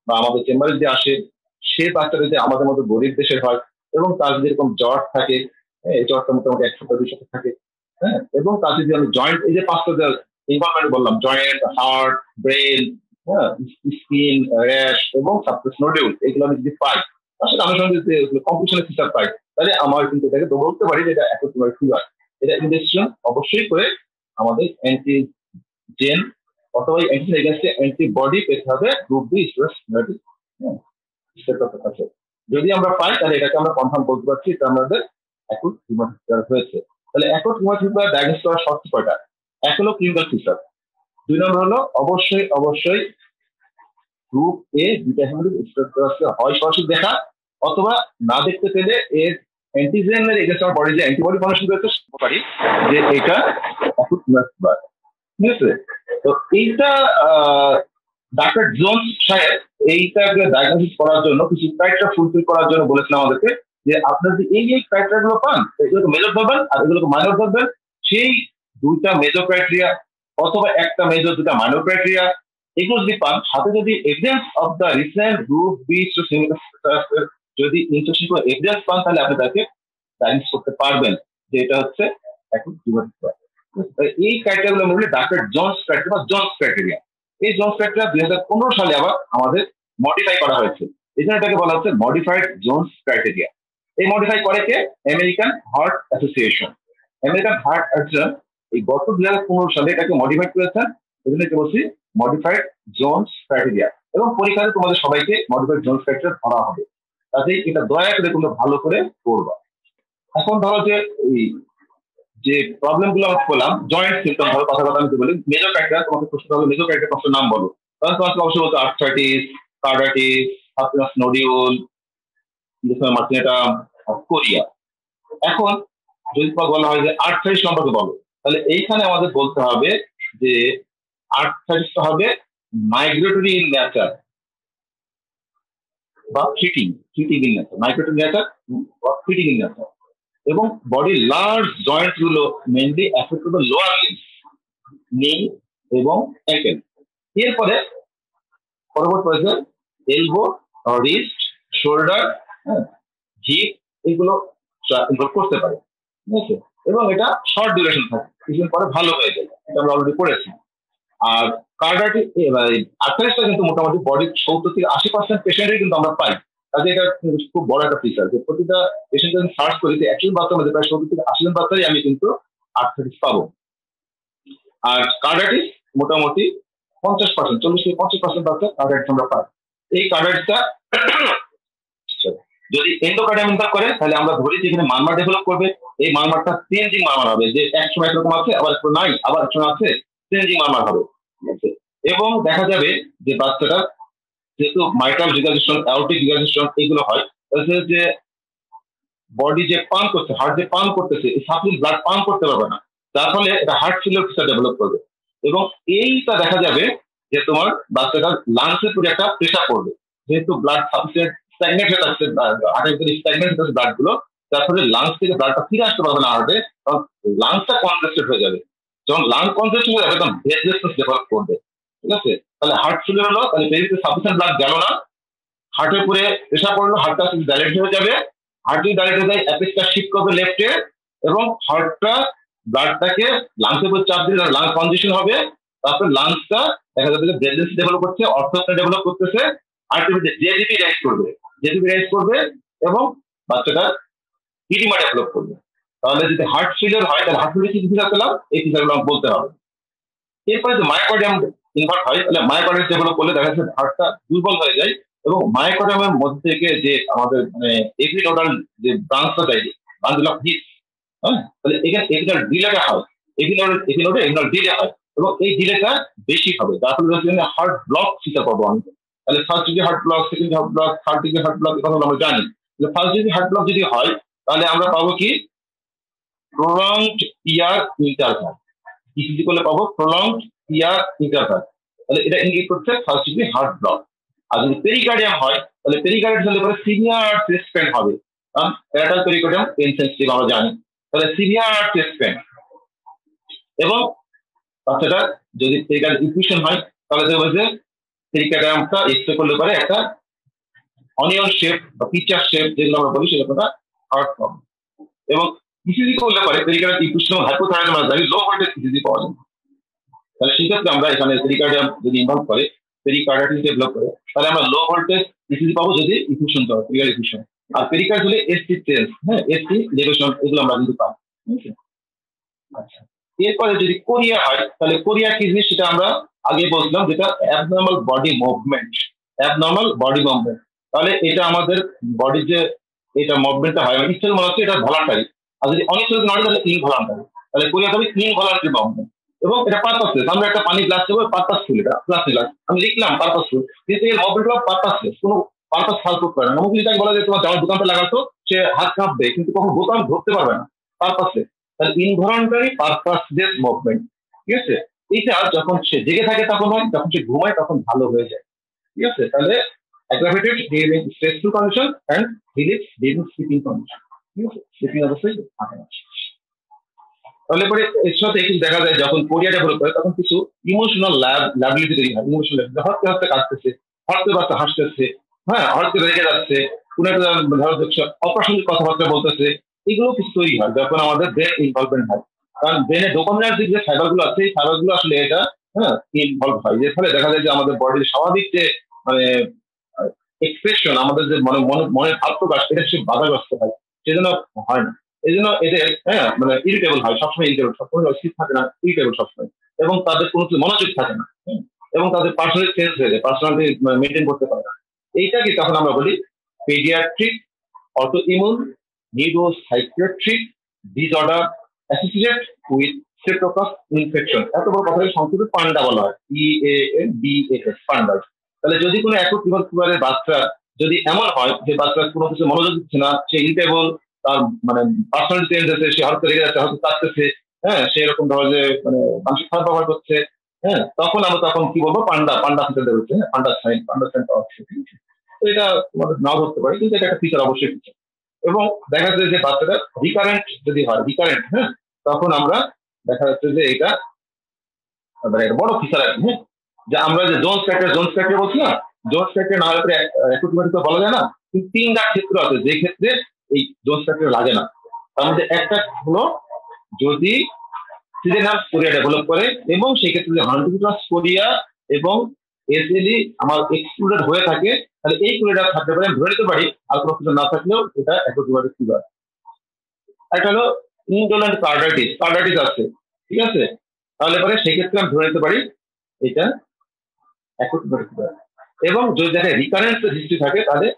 বা আমাদের চেম্বারে যদি আসে, সে বাচ্চাটা যদি আমাদের মতো গরিব দেশের হয় এবং তার যদি এরকম জ্বর থাকে, এই জ্বরটা মোটামুটি 1 সপ্তাহ 2 সপ্তাহ থাকে, হ্যাঁ, এবং তার যদি আমি জয়েন্ট, এই যে 5টা ইনভলভমেন্ট বললাম, জয়েন্ট, হার্ট, ব্রেন, হ্যাঁ, স্কিন, র্যাশ এবং সাবক্লিউস নোডিউল, এগুলো আমি যদি পাই, তার সাথে আনুষঙ্গিক যে কমপ্লিকেশনের ফিচার পাই, তাহলে আমার কিন্তু এটাকে বলতে পারি যে এটা অ্যাকুট রিউমাটয়েড ফিভার। এটা ইনভেস্টিগেশন অবশ্যই করে আমাদের অ্যান্টিজেন অথবা অ্যান্টিজেন এগেইনস্ট অ্যান্টিবডি পেতে হবে গ্রুপ বি স্টেরয়েড আছে। যদি আমরা পাই তাহলে এটাকে আমরা কনফার্ম করতে পারছি এটা আমাদের অ্যাকুট রিউমাটয়েড ফিভার হয়েছে। তাহলে অ্যাকুট রিউমাটয়েড ফিভার ডায়াগনোস করার শর্ত কয়টা? এক হলো ক্লিনিক্যাল ফিচার, দুই নম্বর হলো অবশ্যই গ্রুপ এ বিটা হেমোলিটিক স্টেরয়েড হয় সরাসরি দেখা, অথবা না দেখতে পেলে এর অ্যান্টিজেনের এগেইনস্ট আমার বডি যে অ্যান্টিবডি ফর্মেশন করেছে পারি যে এটা অ্যাকুট রিউমাটয়েড ফিভার। ঠিক আছে? তো এইটা ডাক্তার জোন্স সাহেব এইটাকে ডায়াগনোসিস করার জন্য কিছু ক্রাইটেরিয়া ফুলফিল করার জন্য বলেছিলাম আমাদেরকে যে আপনার যদি এই ক্রাইটেরিয়া গুলো পান এগুলোকে মেজর ধরবেন আর এগুলোকে মাইনর ধরবেন। সেই দুইটা মেজর ক্রাইটেরিয়া অথবা একটা মেজর দুটা মাইনর ক্রাইটেরিয়া এগুলো যদি পান, সাথে যদি evidence of the recent group B যদি ইনস্ট্রাকশন করে এভিডেন্স পান, তাহলে আপনি তাকে ডায়াগনোস করতে পারবেন যে এটা হচ্ছে অ্যাকুট রিউমাটয়েড ফিভার। এই ক্রাইটেরিয়া গুলো মূলত ডাক্তার জোন্স ক্রাইটেরিয়া বা জোন্স ক্রাইটেরিয়া। এই জোন্স ক্রাইটেরিয়া 2015 সালে আবার আমাদের মডিফাই করা হয়েছে, এই জন্য এটাকে বলা হচ্ছে মডিফাইড জোন্স ক্রাইটেরিয়া। এই মডিফাই করে কে? American Heart Association. American Heart Association এই গত 2015 সালে এটাকে মডিফাই করেছেন, এই জন্য বলছি মডিফাইড জোন্স ক্রাইটেরিয়া। এবং পরীক্ষাতে তোমাদের সবাইকে মডিফাইড জোন্স ক্রাইটেরিয়া ধরা হবে, তাতেই এটা দয়া করে তোমরা ভালো করে পড়বা। এখন ধরো যে প্রবলেম গুলো আমরা বললাম জয়েন্ট সিমটম ধরো কথা আমি বলি মেজর ক্রাইটেরিয়া, তোমাকে প্রশ্ন হবে মেজর ক্রাইটেরিয়া কষ্ট নাম বলো, তাহলে তোমাকে অবশ্যই বলতে আর্থ্রাইটিস, কার্ডাইটিস, সাবক্লিনিয়াস নোডিউল, মার্টিনেটাম, কোরিয়া। এখন যদি বলা হয় যে আর্থ্রাইটিস সম্পর্কে বলো, তাহলে এইখানে আমাদের বলতে হবে যে আর্থ্রাইটিসটা হবে মাইগ্রেটরি ইন নেচার বা fitting in nature, migratory nature বা ফিটিং ইন নেচার। এবং বডির লার্জ জয়েন্ট গুলো মেনলি এফেক্ট করবে লোয়ার লিম্বস, নি এবং অ্যাঙ্কেল। এরপরে পরবর্তী রয়েছে এলবো, রিস্ট, শোল্ডার, হিপ, এগুলো ইনভলভ করতে পারে। ঠিক আছে? এবং এটা শর্ট ডিউরেশন থাকে, কিছুদিন পরে ভালো হয়ে যায়, এটা আমরা অলরেডি পড়েছি। আর কার্ডিয়াক আর্থ্রাইটিসটা কিন্তু মোটামুটি বডির 70 থেকে 80% পেশেন্টেরই কিন্তু আমরা পাই। কাজে এটা খুব বড় একটা ফিচার যে প্রতিটা পেশেন্ট যদি সার্চ করি যে 100 জন বাচ্চার মধ্যে প্রায় 70 থেকে 80 জন বাচ্চারই আমি কিন্তু আর্থ্রাইটিস পাবো। আর কার্ডিয়াটিস মোটামুটি 50%, 40 থেকে 50% বাচ্চা কার্ডিয়াটিস আমরা পাই। এই কার্ডিয়াটিসটা যদি এন্ডোকার্ডিয়াম ইনফেক্ট করে, তাহলে আমরা ধরি যেখানে মারমার ডেভেলপ করবে, এই মারমারটা চেঞ্জিং মারমার হবে, যে এক সময় এরকম আছে আবার একটু নাই, আবার এক সময় আছে, চেঞ্জিং মারমার হবে। ঠিক আছে? এবং দেখা যাবে যে বাচ্চাটা যেহেতু মাইট্রাল রিগার্জেশন, অ্যাওরটিক রিগার্জেশন এগুলো হয়, তাহলে যে বডি যে পাম্প করছে, হার্ট যে পাম্প করতেছে, এই সাপ্লিমেন্ট ব্লাড পাম্প করতে পারবে না, যার ফলে এটা হার্ট ফেলিওর ফিচার ডেভেলপ করবে। এবং এইটা দেখা যাবে যে তোমার বাচ্চাটার লাংসের উপরে একটা প্রেশার পড়বে, যেহেতু ব্লাড সাফিসিয়েন্ট স্ট্যাগনেট হয়ে যাচ্ছে, হার্টের ভিতরে স্ট্যাগনেট হয়ে যাচ্ছে ব্লাড গুলো, যার ফলে লাংস থেকে ব্লাডটা ফিরে আসতে পারবে না হার্টে, কারণ লাংসটা কনজেস্টেড হয়ে যাবে। যখন লাং কনজেস্টেড হয়ে যাবে তখন ব্রেথলেসনেস ডেভেলপ করবে। ঠিক আছে? তাহলে হার্ট ফেলিওর হলো, তাহলে পেরিতে সাফিসিয়েন্ট ব্লাড গেল না, হার্টের উপরে প্রেশার পড়লো, হার্টটা ডাইলেট হয়ে যাবে, হার্টই ডাইলেট হয়ে যায়, অ্যাপেক্সটা শিফট করবে লেফটে, এবং হার্টটা ব্লাডটাকে লাংসের উপর চাপ দিলে লাংস কনজেশন হবে, তারপর লাংসটা দেখা যাবে যে ব্রেথলেস ডেভেলপ করছে, অর্থোপটা ডেভেলপ করতেছে, আলটিমেটলি জেডিপি রাইজ করবে এবং বাচ্চাটা ইডিমা ডেভেলপ করবে। তাহলে যদি হার্ট ফেলিওর হয় তাহলে হার্ট ফেলিওর কি ফিচার পেলাম, এই ফিচারগুলো বলতে হবে। এরপরে যে মায়োকার্ডিয়াম ইনভার্ট হয়, তাহলে মায়োকার্ডিয়াম ডেভেলপ করলে দেখা যাচ্ছে হার্টটা দুর্বল হয়ে যায়, এবং মায়োকার্ডিয়ামের মধ্যে থেকে যে আমাদের এপিনোডাল যে ব্রাঞ্চটা যায়, বান্ডল অফ হিট, হ্যাঁ, তাহলে এখানে এপিনাল ডিলেটা হয়, এপিনোডে ডিলে হয়, এবং এই ডিলেটা বেশি হবে, যার ফলে হার্ট ব্লক ফিচার পাবো আমি। তাহলে first degree heart block, second heart block, third degree heart block, কথা আমরা জানি। ফার্স্ট ডিগ্রি হার্ট ব্লক যদি হয় তাহলে আমরা পাবো কি প্রলংড ইয়ার ইন্টারভাল, ইসিজি করলে পাবো প্রলংড ইয়ার ইন্টারভাল, তাহলে এটা ইন্ডিকেট করছে ফার্স্ট ডিগ্রি হার্ট ব্লক। আর যদি পেরিকার্ডিয়াম হয় তাহলে পেরিকার্ডিয়াম হলে পরে সিভিয়ার চেস্ট পেইন হবে, কারণ প্যারাটাল পেরিকার্ডিয়াম পেইন সেন্সিটিভ আমরা জানি, তাহলে সিভিয়ার চেস্ট পেইন। এবং বাচ্চাটা যদি পেরিকার্ডিয়াম ইনফিউশন হয় তাহলে দেখবে যে পেরিকার্ডিয়ামটা এক্সরে করলে পরে একটা অনিয়ন শেপ বা পিচার শেপ যেগুলো আমরা বলি সেটা হার্ট প্রবলেম। এবং ইসিজি করলে পরে পেরিকার্ডিয়াম ইনফিউশন এবং হাইপোথাইরয়েডিজম আমরা জানি লো ভোল্টেজ ইসিজি পাওয়া যায়। তাহলে সেক্ষেত্রে আমরা এখানে পেরিকার্ডিয়াম যদি ইনভলভ করে, পেরিকার্ডিয়াটিস ডেভেলপ করে, তাহলে আমরা লো ভোল্টেজ ইসিজি পাবো যদি ইনফিউশন পাবো, পেরিকার্ডিয়াম ইনফিউশন। আর পেরিকার্ড হলে এসটি চেঞ্জ, হ্যাঁ, এসটি ডেভিয়েশন, এগুলো আমরা কিন্তু পাই। ঠিক আছে? আচ্ছা, এরপরে যদি কোরিয়া হয়, তাহলে কোরিয়া কি জিনিস সেটা আমরা আগে বলছিলাম, যেটা abnormal body movement. Abnormal body movement, তাহলে এটা আমাদের বডির যে এটা মুভমেন্টটা হয়, মানে ইচ্ছা মনে হচ্ছে এটা ভলান্টারি, আর যদি অনিচ্ছা নয় তাহলে ইনভলান্টারি। তাহলে কোরিয়া হবে ইনভলান্টারি মুভমেন্ট, এবং এটা পারপাসলেস। আমরা একটা পানি গ্লাস নেবো, পারপাসফুল, এটা প্লাস্টিক গ্লাস আমি লিখলাম পারপাসফুল, কিন্তু এই মুভমেন্ট হলো পারপাসলেস, কোনো পারপাস ফালতু করে না। এমন যদি তাকে বলা যায় তোমার জামার বোতামটা লাগাতো, সে হাত কাঁপবে কিন্তু কখন বোতাম ধরতে পারবে না, পারপাসলেস। তাহলে ইনভলান্টারি পারপাসলেস মুভমেন্ট। ঠিক আছে? এইটা যখন সে জেগে থাকে তখন হয়, যখন সে ঘুমায় তখন ভালো হয়ে যায়। ঠিক আছে? তাহলে aggravated during stressful condition and relieves during sleeping condition। ঠিক আছে? স্লিপিং অবস্থায় থাকে না। তাহলে পরে এর সাথে কিন্তু দেখা যায় যখন কোরিয়া ডেভেলপ করে তখন কিছু ইমোশনাল ল্যাবিলিটি তৈরি হয়। ইমোশনাল হটতে হটতে কাঁদতেছে, হটতে হটতে হাসতেছে, হ্যাঁ, হটতে রেগে যাচ্ছে, কোনো একটা ধরো দেখছো অপ্রাসঙ্গিক কথাবার্তা বলতেছে, এগুলো কিছু তৈরি হয় যখন আমাদের ব্রেন ইনভলভমেন্ট হয়। কারণ ব্রেনে ডোপামিনার্জিক যে ফাইবার গুলো আছে, এই ফাইবার গুলো আসলে এটা, হ্যাঁ, ইনভলভ হয়। এর ফলে দেখা যায় যে আমাদের বডির স্বাভাবিক যে মানে এক্সপ্রেশন, আমাদের যে মনের ভাব প্রকাশ, এটা সে বাধাগ্রস্ত হয়, সেজন্য হয় না। এই জন্য এদের, হ্যাঁ, মানে ইরিটেবল হয় সবসময়, ইরিটেবল সবসময়, স্থির থাকে না, ইরিটেবল সবসময়, এবং তাদের কোনো কিছু মনোযোগ থাকে না, এবং তাদের পার্সোনালিটি চেঞ্জ হয়ে যায়, পার্সোনালিটি মেনটেন করতে পারে না। এইটাকে তখন আমরা বলি paediatric autoimmune neuropsychiatric disorder associated with streptococcus infection. এত বড় কথা সংক্ষেপে পান্ডা বলা হয়, PANDAS, পান্ডা। তাহলে যদি কোনো একক বিভাগের বাচ্চা যদি এমন হয় যে বাচ্চা কোনো কিছু মনোযোগ দিচ্ছে না, সে ইরিটেবল, তার মানে পার্সোনালিটি চেঞ্জ হচ্ছে, সে হয়তো রেগে যাচ্ছে, হয়তো কাঁদতেছে, হ্যাঁ, সে এরকম ধরো যে মানে মানসিক খারাপ ব্যবহার করছে, হ্যাঁ, তখন আমরা তখন কি বলবো, পান্ডা পান্ডা ফিচার হচ্ছে, হ্যাঁ, পান্ডা সাইন পাওয়া যাচ্ছে। ঠিক আছে? তো এটা তোমাদের নাও ধরতে পারে, কিন্তু এটা একটা ফিচার, অবশ্যই ফিচার। এবং দেখা যাচ্ছে যে বাচ্চাটা রিকারেন্ট যদি হয়, রিকারেন্ট, হ্যাঁ, তখন আমরা দেখা যাচ্ছে যে এটা মানে একটা বড় ফিচার আর কি, হ্যাঁ, যে আমরা যে জোন্স ফ্যাক্টর বলছি না, জোন্স ফ্যাক্টর না হলে একটু বলা যায় না, কিন্তু তিনটা ক্ষেত্র আছে যে ক্ষেত্রে এই জোন্স ফ্যাক্টর লাগে না। তার মধ্যে একটা হলো যদি সিজেনাল কোরিয়া ডেভেলপ করে, এবং সেই ক্ষেত্রে যদি হান্টিংটনস কোরিয়া এবং এসএলই আমার এক্সক্লুডেড হয়ে থাকে, তাহলে এই কোরিয়াটা থাকতে পারে, আমি ধরে নিতে পারি। আর কোনো কিছু না থাকলেও এটা একটু ফিভার। একটা হলো ইনডোলেন্ট কার্ডাইটিস আছে। ঠিক আছে? তাহলে পরে সেই ক্ষেত্রে আমি ধরে নিতে পারি এটা একটু ফিভার। এবং যদি দেখে রিকারেন্স হিস্ট্রি থাকে তাহলে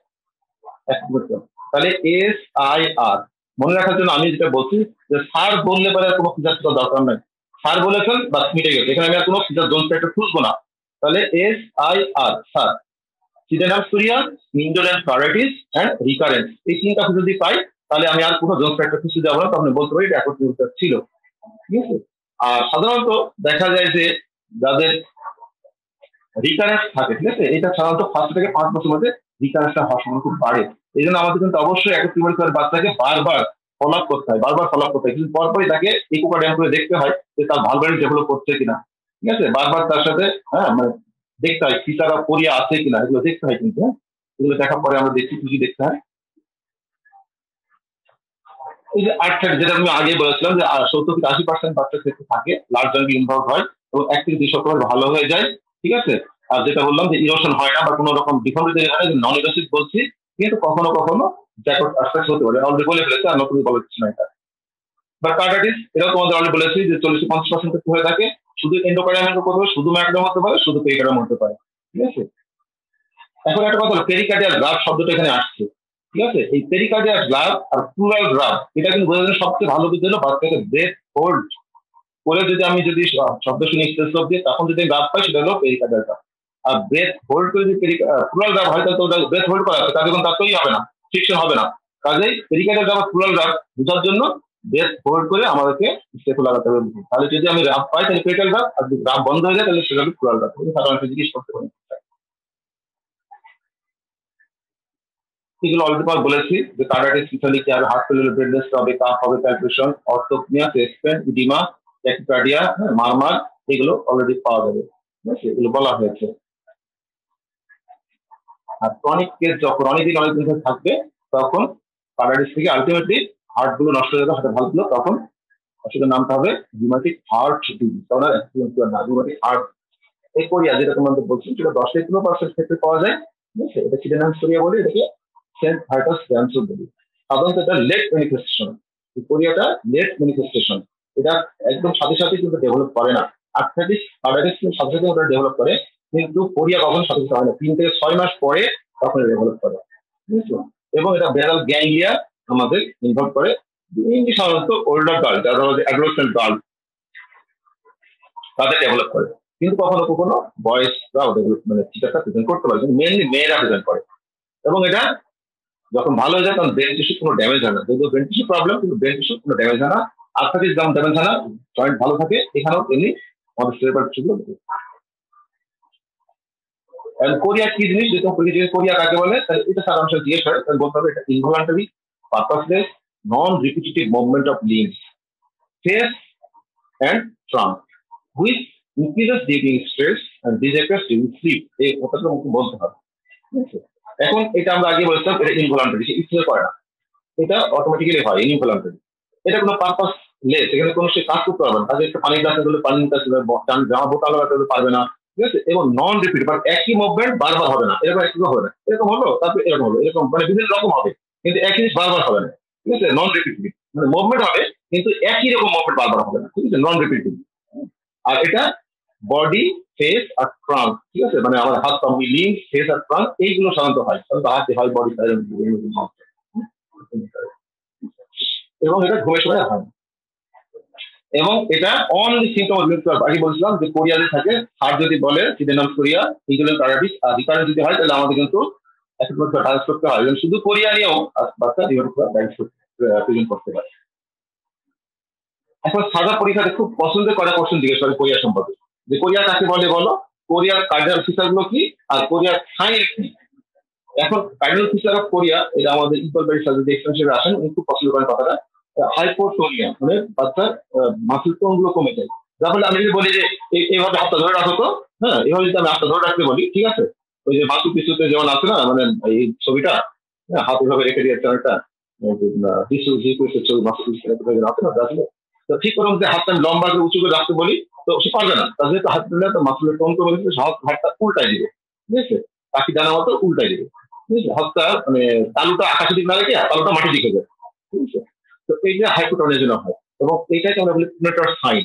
তাহলে SIR মনে রাখার জন্য আমি যেটা বলছি, যে স্যার বললে পরে কোনো ফিচার দরকার নাই, স্যার বলেছেন বাস মিটে গেছে, এখানে আমি আর কোনো ফিচার জোন ফ্যাক্টর খুঁজবো না। তাহলে SIR, স্যার, সিজেনাল chorea, indolent carditis and recurrence, এই তিনটা যদি পাই তাহলে আমি আর কোনো জোন ফ্যাক্টর খুঁজতে যাবো না, তখন বলতে পারি এটা একত্রিত ছিল। ঠিক আছে? আর সাধারণত দেখা যায় যে যাদের রিকারেন্স থাকে, ঠিক আছে, এটা সাধারণত 5 থেকে 5 বছর মধ্যে রিকারেন্সটা হওয়ার সময় খুব বাড়ে। এই জন্য আমাদের কিন্তু অবশ্যই একত্রিত বাচ্চাকে বারবার ফলো আপ করতে হয়, কিন্তু পরপরই তাকে ইকোকার্ডিয়াম করে দেখতে হয় যে তার ভালভারি ডেভেলপ করছে কিনা। ঠিক আছে? বারবার তার সাথে, হ্যাঁ, মানে দেখতে হয় ফিচার অফ কোরিয়া আছে কিনা, এগুলো দেখতে হয় কিন্তু, হ্যাঁ, এগুলো দেখার পরে আমরা দেখছি কি দেখতে হয়। এই যে আর্টটা যেটা আমি আগে বলেছিলাম যে 70 থেকে 80% বাচ্চার ক্ষেত্রে থাকে, লার্জ জয়েন্ট ইনভলভ হয় এবং 1 থেকে 2 সপ্তাহ ভালো হয়ে যায়। ঠিক আছে? আর যেটা বললাম যে ইরোশন হয় না বা কোনো রকম ডিফর্মিটি হয় না, নন ইরোসিভ বলছি, কিন্তু কখনো কখনো জ্যাকট আস্তে হতে পারে। অলরেডি বলে ফেলেছে, আর নতুন বলে দিচ্ছি না এটা। বা কার্ডাইটিস, এটাও তোমাদের অলরেডি বলেছি যে 40-50% ক্ষেত্রে হয়ে থাকে। শুধু এন্ডোকার্ডিয়াম হতে পারে, শুধু ম্যাকডাম হতে পারে, শুধু পেরিকার্ডিয়াম হতে পারে। ঠিক আছে? এখন একটা কথা হলো পেরিকার্ডিয়াল গ্রাফ শব্দটা এখানে আসছে। ঠিক আছে? এই পেরিকার্ডিয়াল গ্রাফ আর প্লুরাল গ্রাফ, এটা কিন্তু বোঝার জন্য সবচেয়ে ভালো বুঝতে হলো বাচ্চাকে ব্রেথ হোল্ড করে যদি শব্দ শুনি স্পেস দিয়ে, তখন যদি গ্রাফ পাই সেটা হলো পেরিকার্ডিয়াল গ্রাফ। আর ব্রেথ হোল্ড করে যদি প্লুরাল গ্রাফ হয় তাহলে ওটা ব্রেথ হোল্ড করা আছে, তাহলে তার তৈরি হবে না, ফিকশন হবে না। কাজেই পেরিকার্ডিয়াল গ্রাফ আর প্লুরাল গ্রাফ বোঝার জন্য ব্রেথ হোল্ড করে আমাদেরকে স্টেপও লাগাতে হবে। তাহলে যদি আমি গ্রাফ পাই তাহলে পেরিকার্ডিয়াল গ্রাফ, আর যদি গ্রাফ বন্ধ হয়ে যায় তাহলে সেটা হলো প্লুরাল গ্রাফ। সাধারণত জিজ্ঞেস করতে পারি। এগুলো অলরেডি বলেছি যে কার্ডাইটিস স্পেশালি কি হবে, হার্ট ফেলিওর, ব্রেডলেস হবে, কাফ হবে, palpitation, orthopnoea, chest pain, oedema, tachycardia, murmur, এগুলো অলরেডি পাওয়া যাবে। ঠিক আছে? এগুলো বলা হয়েছে। আর ক্রনিক কেস যখন অনেকদিন ধরে থাকবে, তখন কার্ডাইটিস থেকে আলটিমেটলি হার্ট গুলো নষ্ট হয়ে যাবে, হার্টের ভাল্ব গুলো, তখন ওষুধের নামটা হবে রিউমাটিক হার্ট ডিজিজ। তখন আর রিউমাটিক হার্ট। এই কোরিয়া যেটা তোমাদের বলছি সেটা 10 থেকে 15% ক্ষেত্রে পাওয়া যায়। ঠিক আছে? এটা সিডেনাম কোরিয়া বলে এটাকে। সেন্ট ভাইটাস ক্যান্সার বলি। সাধারণত এটা লেট ম্যানিফেস্টেশন, কোরিয়াটা লেট ম্যানিফেস্টেশন, এটা একদম সাথে সাথে কিন্তু ডেভেলপ করে না। আর্থ্রাইটিস সাথে সাথে ওটা ডেভেলপ করে, কিন্তু কোরিয়া কখনো সাথে সাথে হয় না, 3 থেকে 6 মাস পরে তখন ডেভেলপ করে, বুঝছো? এবং এটা বেরাল গ্যাংলিয়া আমাদের ইনভলভ করে, মেইনলি সাধারণত ওল্ডার গার্ল, যারা অ্যাডোলেসেন্ট গার্ল, তাদের ডেভেলপ করে। কিন্তু কখনো কখনো বয়েজরাও ডেভেলপ মানে চিকিৎসা প্রেজেন্ট করতে পারে, কিন্তু মেইনলি মেয়েরা প্রেজেন্ট করে। এবং এটা যখন ভালো হয়ে যায় তখন ব্রেন টিস্যু কোনো ড্যামেজ হয় না, যেহেতু ব্রেন টিস্যু প্রবলেম, কিন্তু ব্রেন টিস্যু কোনো ড্যামেজ হয় না। আর্থাইটিস যেমন ড্যামেজ হয় না, জয়েন্ট ভালো থাকে, এখানেও এমনি আমাদের সেরেব্রাল টিস্যুগুলো। কোরিয়া কি জিনিস, যেহেতু কোরিয়া কাকে বলে, তাহলে এটা সাধারণত জিজ্ঞেস করে, তাহলে বলতে হবে এটা involuntary, purposeless, non repetitive movement of limbs, face and trunk, which increases during stress and disappears during sleep. এই কথাটা মুখে বলতে হবে, ঠিক আছে? এখন এটা আমরা আগে বলছিলাম এটা ইনভলান্টারি, সে ইচ্ছে করে না, এটা অটোমেটিক্যালি হয় ইনভলান্টারি। এটা কোনো পারপাস লেস, এখানে কোনো সে কাজ করতে পারবে না, তাদের একটা পানি গ্লাসে গেলে পানি নিতে আসবে, জামা বোতল লাগাতে পারবে না, ঠিক আছে? এবং নন রিপিট, মানে একই মুভমেন্ট বারবার হবে না, এরকম একই হবে না, এরকম হলো তারপরে এরকম হলো, এরকম মানে বিভিন্ন রকম হবে, কিন্তু একই জিনিস বারবার হবে না, ঠিক আছে? নন রিপিটেটিভ মানে মুভমেন্ট হবে, কিন্তু একই রকম মুভমেন্ট বারবার হবে না, ঠিক আছে? নন রিপিটেটিভ। আর এটা বডি, ফেস আর ট্রাঙ্ক, ঠিক আছে? মানে আমার হাত পা, লিম্ব, ফেস আর ট্রাঙ্ক, এইগুলো সাধারণত হয়, সাধারণত হাতে হয়, বডি, এবং এটা ঘুমের সময় হয়। এবং এটা অনলি সিমটম আগে বলছিলাম যে কোরিয়াতে থাকে, হার্ট যদি বলে সিদের নাম কোরিয়া, ইনজুলিন প্যারাডিস, আর রিকারেন্ট যদি হয় তাহলে আমাদের কিন্তু ডায়াগনোস করতে হয়। শুধু কোরিয়া নিয়েও বাচ্চা প্রেজেন্ট করতে পারে। এখন সাদা পরীক্ষাতে খুব পছন্দের করা কোশ্চেন জিজ্ঞেস করে কোরিয়া সম্পর্কে, যে কোরিয়া কাকে বলে বলো, কোরিয়ার কার্ডিনাল ফিচার গুলো কি, আর কোরিয়ার সাইন কি। এখন কার্ডিনাল ফিচার অফ কোরিয়া, এটা আমাদের ইকুয়াল বাড়ির সাথে যদি এক্সপেন্স হিসেবে আসেন, উনি খুব পছন্দ করেন কথাটা, হাইপোটোনিয়া, মানে বাচ্চার মাসেল টোন গুলো কমে যায়। যার ফলে আমি যদি বলি যে এইভাবে হাতটা ধরে রাখো তো, হ্যাঁ, এভাবে যদি আমি হাতটা ধরে রাখতে বলি, ঠিক আছে, ওই যে মাসু পিছুতে যেমন আছে না, মানে এই ছবিটা, হ্যাঁ, হাত এভাবে রেখে দিয়েছে একটা ছবি, মাসু পিছু আছে না ব্রাজিলে, তো ঠিক ওরকম যে হাতটা আমি লম্বা করে উঁচু করে রাখতে বলি, তো সে পারবে না, তার যেহেতু হাত দিলে তো মাসুলের টোন কমে গেছে, হাতটা উল্টাই দিবে, ঠিক আছে, পাখি দানা মতো উল্টাই দিবে, ঠিক আছে, হাতটা মানে তালুটা আকাশের দিকে না রেখে তালুটা মাটির দিকে যায়, ঠিক আছে। তো এই যে হাইপোটোনিয়ার জন্য হয়, এবং এইটাকে আমরা বলি প্রোনেটর সাইন,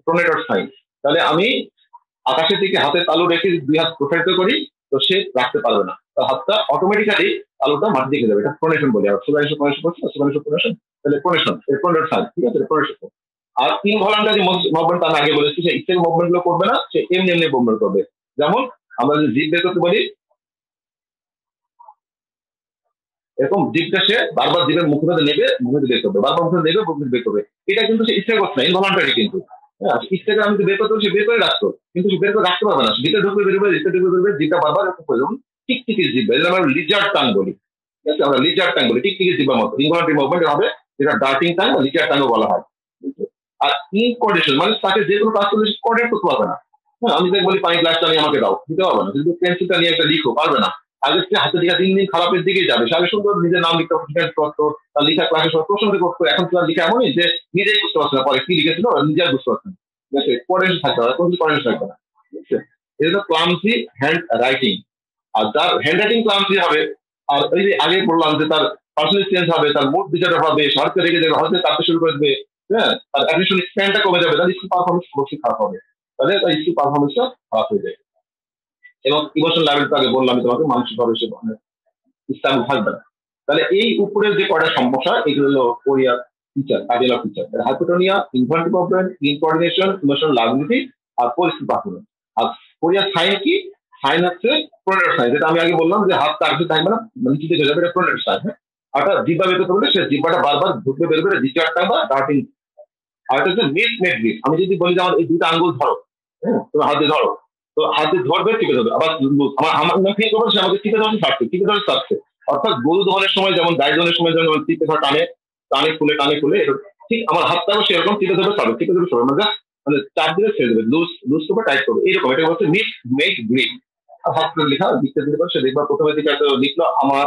প্রোনেটর সাইন। তাহলে আমি আকাশের দিকে হাতের তালু রেখে 2 হাত প্রসারিত করি, তো সে রাখতে পারবে না, তার হাতটা অটোমেটিক্যালি তালুটা মাটির দিকে যাবে, এটা প্রোনেশন বলি। আর সুগানিশন প্রোনেশন, তাহলে প্রোনেশন এর প্রোনেটর সাইন, ঠিক আছে, প্রোনেশন। আর ইনভলান্টারি মুভমেন্ট আমি আগে বলেছি, সে ইচ্ছের মুভমেন্ট গুলো করবে না, সে এমনি এমনি মুভমেন্ট করবে। যেমন আমরা যদি জিভ বের করতে বলি, এরকম জিভটা সে বারবার জিভের মুখে নেবে, মুখে বের করবে, বারবার মুখে নেবে, মুখে বের করবে। এটা কিন্তু সে ইচ্ছা করছে না, ইনভলান্টারি কিন্তু। হ্যাঁ, ইচ্ছাকে আমি বের করতে সে বের করে রাখতো, কিন্তু সে বের করে রাখতে পারবে না, ভিতরে ঢুকবে বেরোবে, ভিতরে ঢুকবে বেরোবে, জিভটা বারবার এরকম করে। যেমন টিকটিকির জিভ, যেটা আমরা লিজার্ড টাং বলি, ঠিক আছে, আমরা লিজার্ড টাং বলি, টিকটিকির জিভের মতো ইনভলান্টারি মুভমেন্ট হবে, যেটা ডার্টিং টাং বা লিজার্ড টাংও বলা হয়। আর ইনকোঅর্ডিনেশন মানে তাকে যে কোনো কাজ করলে কোঅর্ডিনেট করতে পারবে না। হ্যাঁ, আমি বলি পানি গ্লাসটা নিয়ে আমাকে দাও, দিতে পারবে না, কিন্তু পেন্সিলটা নিয়ে একটা লিখো, পারবে না। আগে হাতে লেখা দিন দিন খারাপের দিকে যাবে, সে আগে সুন্দর নিজের নাম লিখতে করতো, তার লেখা ক্লাসে সব প্রশংসা করতো, এখন তার লেখা এমনই যে নিজেই বুঝতে পারছে না পরে কি লিখেছিল, নিজেই বুঝতে পারছে না, ঠিক আছে, কোঅর্ডিনেশন থাকতে হবে, কোনো কোঅর্ডিনেশন থাকবে না, ঠিক আছে। এটা হলো ক্লামসি হ্যান্ড রাইটিং। আর যার হ্যান্ড রাইটিং ক্লামসি হবে, আর ওই যে আগে বললাম যে তার পার্সোনাল চেঞ্জ হবে, তার মুড বিচারটা হবে, শর্টকে রেখে দেবে, হয়তো কাঁদতে শুরু করে দেবে, হ্যাঁ, তার অ্যাটেনশন স্প্যানটা কমে যাবে, তার স্কুল পারফরমেন্স অবশ্যই খারাপ হবে, তাহলে তার স্কুল পারফরমেন্সটা খারাপ হয়ে যায়। এবং ইমোশনাল লেভেলটা আগে বললাম তোমাকে, মানসিক ভাবে সে স্টেবল থাকবে না। তাহলে এই উপরের যে কয়টা সমস্যা, এগুলো হলো কোরিয়ার feature, cardinal feature: hypotonia, involuntary problem, incoordination, emotional lability, আর পরিস্থিতি পারফরমেন্স। আর কোরিয়ার সাইন কি? সাইন হচ্ছে প্রোনেটর সাইন, যেটা আমি আগে বললাম যে হাত কাছে থাকবে না, নিচে দিকে যাবে, এটা প্রোনেটর সাইন। হ্যাঁ, আর জিব্বা বের করতে বলে সে জিব্বাটা বারবার ঢুকবে বেরোবে, রিচার্ডটা বা ডার্টিং। আর এটা হচ্ছে মিড মেড গ্রিপ, আমি যদি বলি যে আমার এই দুটো আঙ্গুল ধরো, হ্যাঁ, তুমি হাতে ধরো, তো হাতে ধরবে, টিপে ধরবে, আবার আমার ফিল করবে সে আমাকে টিপে ধরছে, ছাড়ছে, টিপে ধরে ছাড়ছে। অর্থাৎ গরু দোহনের সময় যেমন, গাই দোহনের সময় যেমন টিপে ধর টানে, টানে খুলে, টানে খুলে, ঠিক আমার হাতটাও সেরকম টিপে ধরবে, ছাড়বে, টিপে ধরবে, ছাড়বে, মানে চাপ দিলে ছেড়ে দেবে, লুজ লুজ করবে, টাইট করবে, এইরকম। এটা হচ্ছে মিড মেড গ্রিপ। আর হাত করে লেখা লিখতে দিতে পারে, সে দেখবা প্রথমের দিকে লিখলো আমার